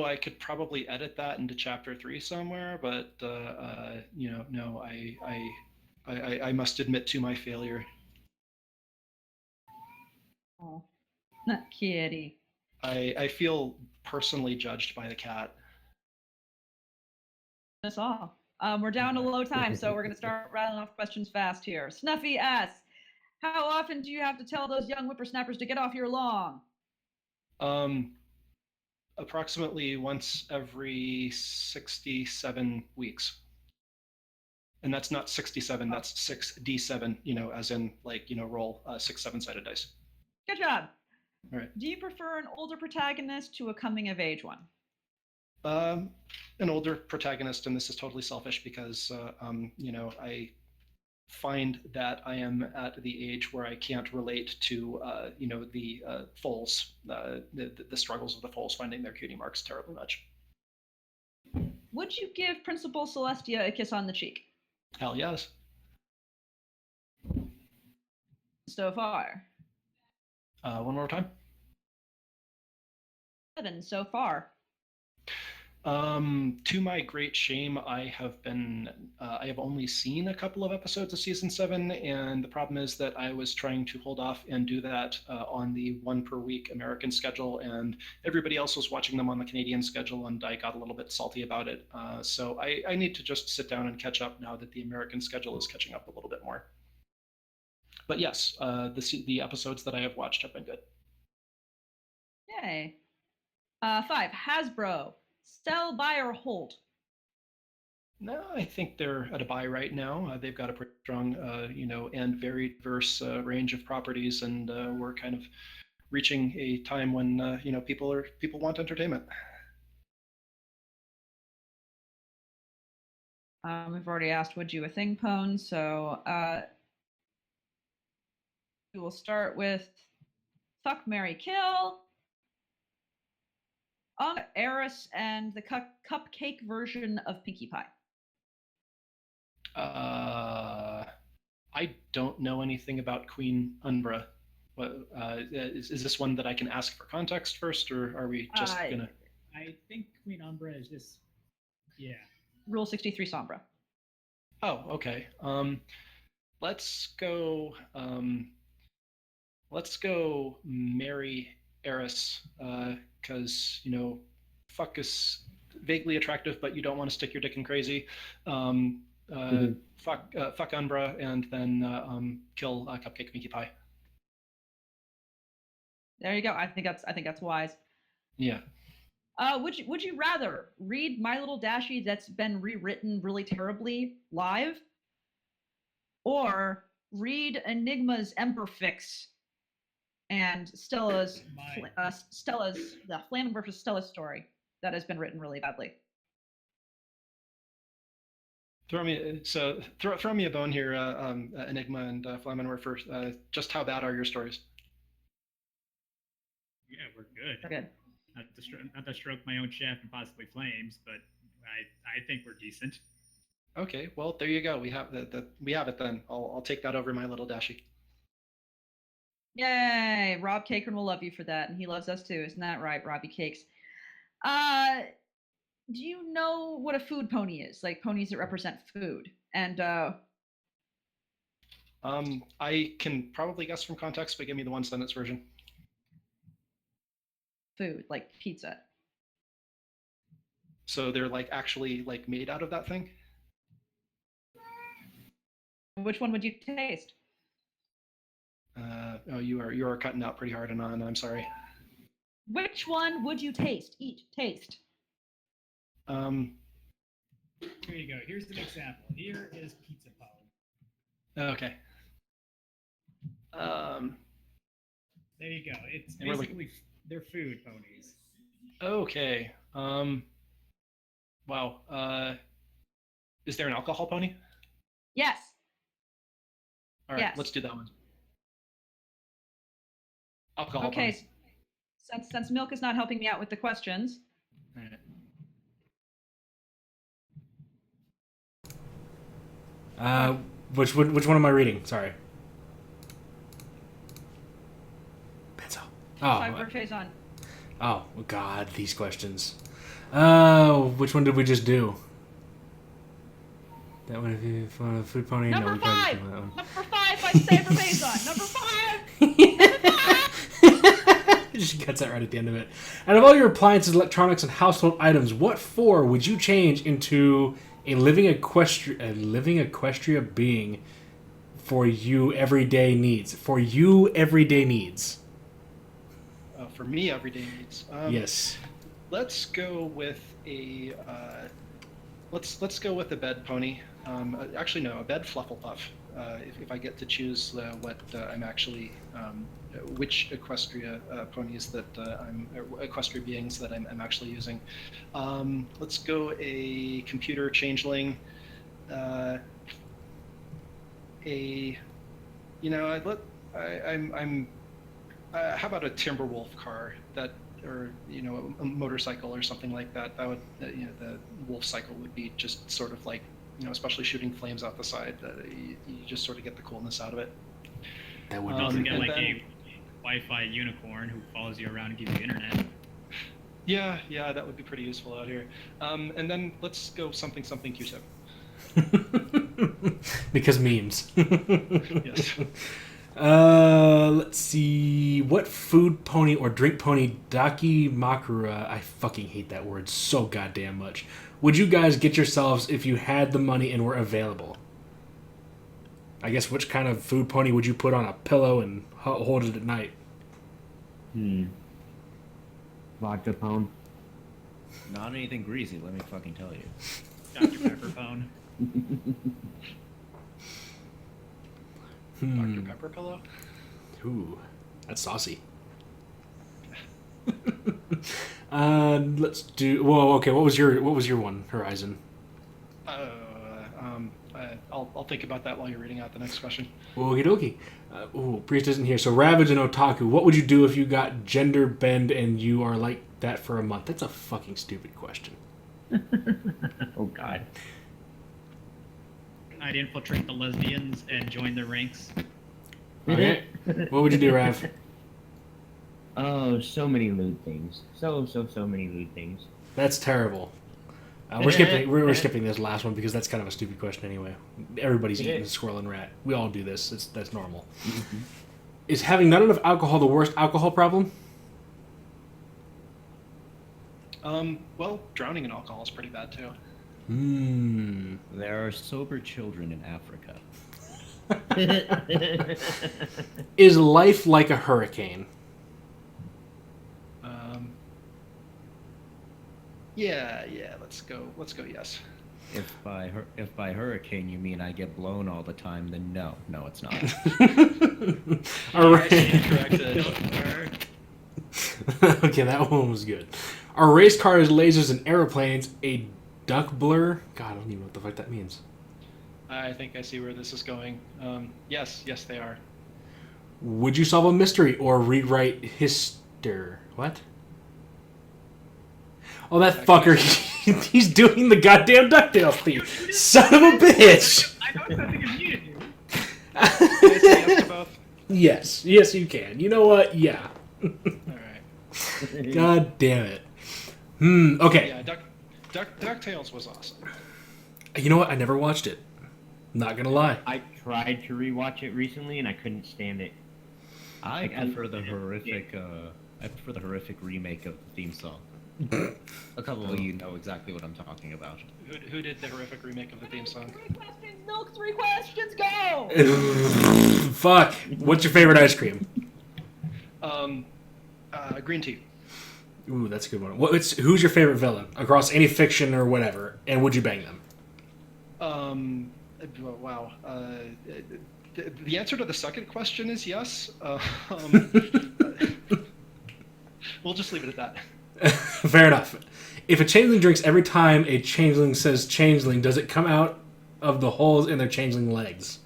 I could probably edit that into chapter 3 somewhere, but no, I must admit to my failure. Oh, not kitty. I feel personally judged by the cat. That's all. We're down to low time, so we're going to start rattling off questions fast here. Snuffy asks, how often do you have to tell those young whippersnappers to get off your lawn? Approximately once every 67 weeks. And that's not 67, that's 6d7, as in roll 6 7-sided dice. Good job. All right. Do you prefer an older protagonist to a coming of age one? An older protagonist, and this is totally selfish because I find that I am at the age where I can't relate to the foals, the struggles of the foals finding their cutie marks terribly much. Would you give Principal Celestia a kiss on the cheek? Hell yes. So far. One more time. 7 so far. To my great shame, I have only seen a couple of episodes of season 7, and the problem is that I was trying to hold off and do that on the 1 per week American schedule, and everybody else was watching them on the Canadian schedule, and I got a little bit salty about it. So I need to just sit down and catch up now that the American schedule is catching up a little bit more. But yes, the episodes that I have watched have been good. Yay. 5, Hasbro. Sell, buy, or hold? No, I think they're at a buy right now. They've got a pretty strong, and very diverse range of properties, and we're kind of reaching a time when people want entertainment. We've already asked, would you a thing pwn? So we will start with fuck, marry, kill. Eris and the cupcake version of Pinkie Pie. I don't know anything about Queen Umbra. Is this one that I can ask for context first, or are we just gonna? I think Queen Umbra is just, yeah. Rule 63 Sombra. Oh, okay. Let's go. Let's go marry Eris, because fuck is vaguely attractive, but you don't want to stick your dick in crazy. Fuck Umbra, and then kill Cupcake Pinkie Pie. There you go. I think that's wise. Yeah. Would you rather read My Little Dashie that's been rewritten really terribly live, or read Enigma's Emperor Fix and Stella's the Flamin versus Stella story that has been written really badly? Throw me a bone here, Enigma and Flammenwerfer. Just how bad are your stories? Yeah, we're good. We're good. Not to stroke my own shaft and possibly flames, but I think we're decent. Okay, well there you go. We have we have it then. I'll take that over My Little Dashie. Yay! Rob Cakern will love you for that, and he loves us too. Isn't that right, Robbie Cakes? Do you know what a food pony is? Like ponies that represent food. And I can probably guess from context, but give me the one sentence version. food, like pizza. So they're like actually like made out of that thing? Which one would you taste? Oh, you are cutting out pretty hard and on. I'm sorry. Which one would you taste? Taste. Here you go. Here's an example. Here is pizza pone. Okay. There you go. It's And we're basically they're food ponies. Okay. Wow. Is there an alcohol pony? Yes. All right, Yes. let's do that one. Alcohol Okay. pony. Since Milk is not helping me out with the questions. All right. Which one am I reading? Sorry. Pencil. Cyber face on. Oh God, these questions. Which one did we just do? That one, if you want a food pony. Number no, we probably five. did that one. Number 5 by Cyber face on. Number 5. She cuts that right at the end of it. Out of all your appliances, electronics, and household items, what 4 would you change into a living equestria being for you everyday needs? For you everyday needs. For me, everyday needs. Yes. Let's go with a let's go with a bed pony. Actually, no, a bed Flufflepuff. If I get to choose what I'm actually which equestria ponies that equestria beings that I'm actually using. Let's go a computer changeling. I'm how about a Timberwolf car that, or a motorcycle or something like that? That would the wolf cycle would be just sort of like especially shooting flames out the side. You just sort of get the coolness out of it. That would You also be get and like then- a Wi-Fi unicorn who follows you around and gives you internet. Yeah, that would be pretty useful out here. And then let's go something Q-tip. because memes. Yes. Let's see. What food pony or drink pony Daki Makura, I fucking hate that word so goddamn much, would you guys get yourselves if you had the money and were available? I guess which kind of food pony would you put on a pillow and hold it at night? Vodka pone. Not anything greasy, let me fucking tell you. Dr. Pepper phone. Dr. Pepper pillow. Ooh, that's saucy. Let's do. Whoa, okay. What was your one, Horizon? I'll think about that while you're reading out the next question. Okie dokie. Priest isn't here. So Ravage and Otaku, what would you do if you got gender bend and you are like that for a month? That's a fucking stupid question. Oh God. I'd infiltrate the lesbians and join their ranks. Okay. What would you do, Rav? Oh, so many lewd things. So many lewd things. That's terrible. We're skipping this last one because that's kind of a stupid question anyway. Everybody's eating a squirrel and rat. We all do this. That's normal. Mm-hmm. Is having not enough alcohol the worst alcohol problem? Well, drowning in alcohol is pretty bad too. There are sober children in Africa. Is life like a hurricane? Yeah, let's go. Yes. If by hurricane you mean I get blown all the time, then no, it's not. All right. Corrected. Okay, that one was good. Are race cars, lasers, and aeroplanes a duck blur? God, I don't even know what the fuck that means. I think I see where this is going. Yes, they are. Would you solve a mystery or rewrite history? What? Oh, that fucker. He's doing the goddamn DuckTales theme. Son of a bitch! I know it's nothing of you to do. Can I say yes to both? Yes, you can. You know what? Yeah. All right. God damn it. Okay. Yeah, DuckTales was awesome. You know what? I never watched it. Not gonna lie. I tried to rewatch it recently and I couldn't stand it. I prefer the horrific. I prefer the horrific remake of the theme song. A couple of you know exactly what I'm talking about. Who did the horrific remake of the theme song? 3 questions, Milk, 3 questions, go! Fuck. What's your favorite ice cream? Green tea. Ooh, that's a good one. Who's your favorite villain across any fiction or whatever? And would you bang them? Wow. The answer to the second question is yes. We'll just leave it at that. Fair enough. If a changeling drinks every time a changeling says changeling, does it come out of the holes in their changeling legs?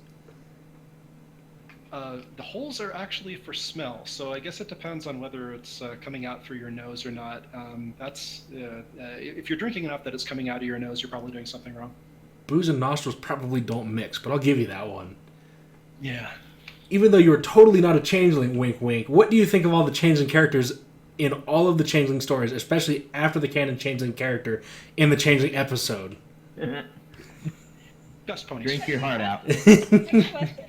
The holes are actually for smell, so I guess it depends on whether it's coming out through your nose or not. If you're drinking enough that it's coming out of your nose, you're probably doing something wrong. Booze and nostrils probably don't mix, but I'll give you that one. Yeah. Even though you are totally not a changeling, wink wink, what do you think of all the changeling characters in all of the changeling stories, especially after the canon changeling character in the changeling episode? Best ponies. Drink your heart out. Next question.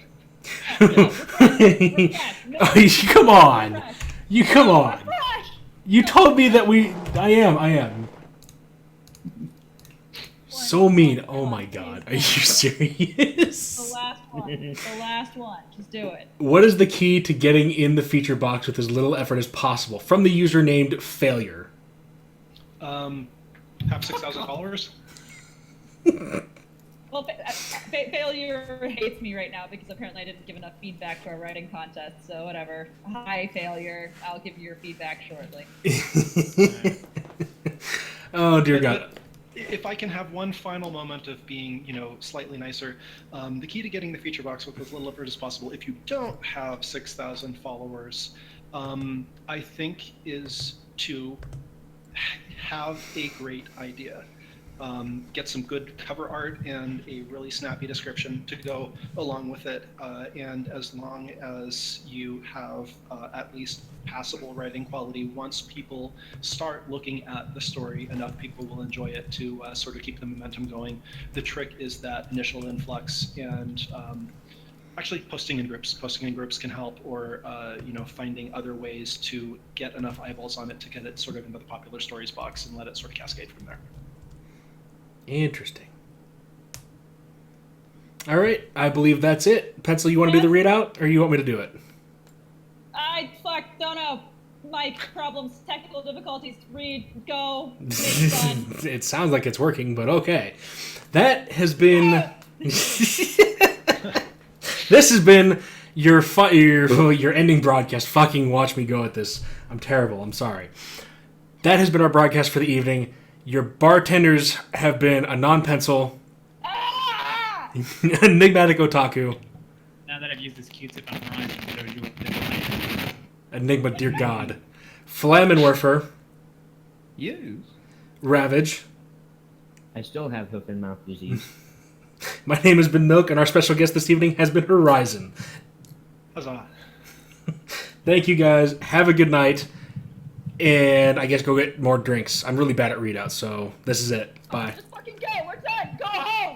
Come on. You come on. You told me that I am. So mean. Oh my god. Are you serious? The last one. Just do it. What is the key to getting in the feature box with as little effort as possible? From the user named Failure. Have 6,000 followers? Well, Failure hates me right now because apparently I didn't give enough feedback to our writing contest, so whatever. Hi, Failure. I'll give you your feedback shortly. Oh, dear God. If I can have one final moment of being, slightly nicer, the key to getting the feature box with as little effort as possible, if you don't have 6,000 followers, I think is to have a great idea. Get some good cover art and a really snappy description to go along with it. And as long as you have at least passable writing quality, once people start looking at the story, enough people will enjoy it to sort of keep the momentum going. The trick is that initial influx, and actually posting in groups. Posting in groups can help, or finding other ways to get enough eyeballs on it to get it sort of into the popular stories box and let it sort of cascade from there. Interesting. All right, I believe that's it. Pencil, you want to do the readout, or you want me to do it? I don't know. Mic problems, technical difficulties. Read, go. It sounds like it's working, but okay. That has been. This has been your ending broadcast. Fucking watch me go at this. I'm terrible. I'm sorry. That has been our broadcast for the evening. Your bartenders have been a non-pencil, enigmatic otaku, Now that I've used this Q-tip on Ryan, it shows you what the enigma, dear God, Flammenwerfer, Use. Ravage. I still have hoof and mouth disease. My name has been Milk, and our special guest this evening has been Horizon. Huzzah. Thank you guys. Have a good night. And I guess go get more drinks. I'm really bad at readouts, so this is it. Bye. Just fucking go. We're done. Go home.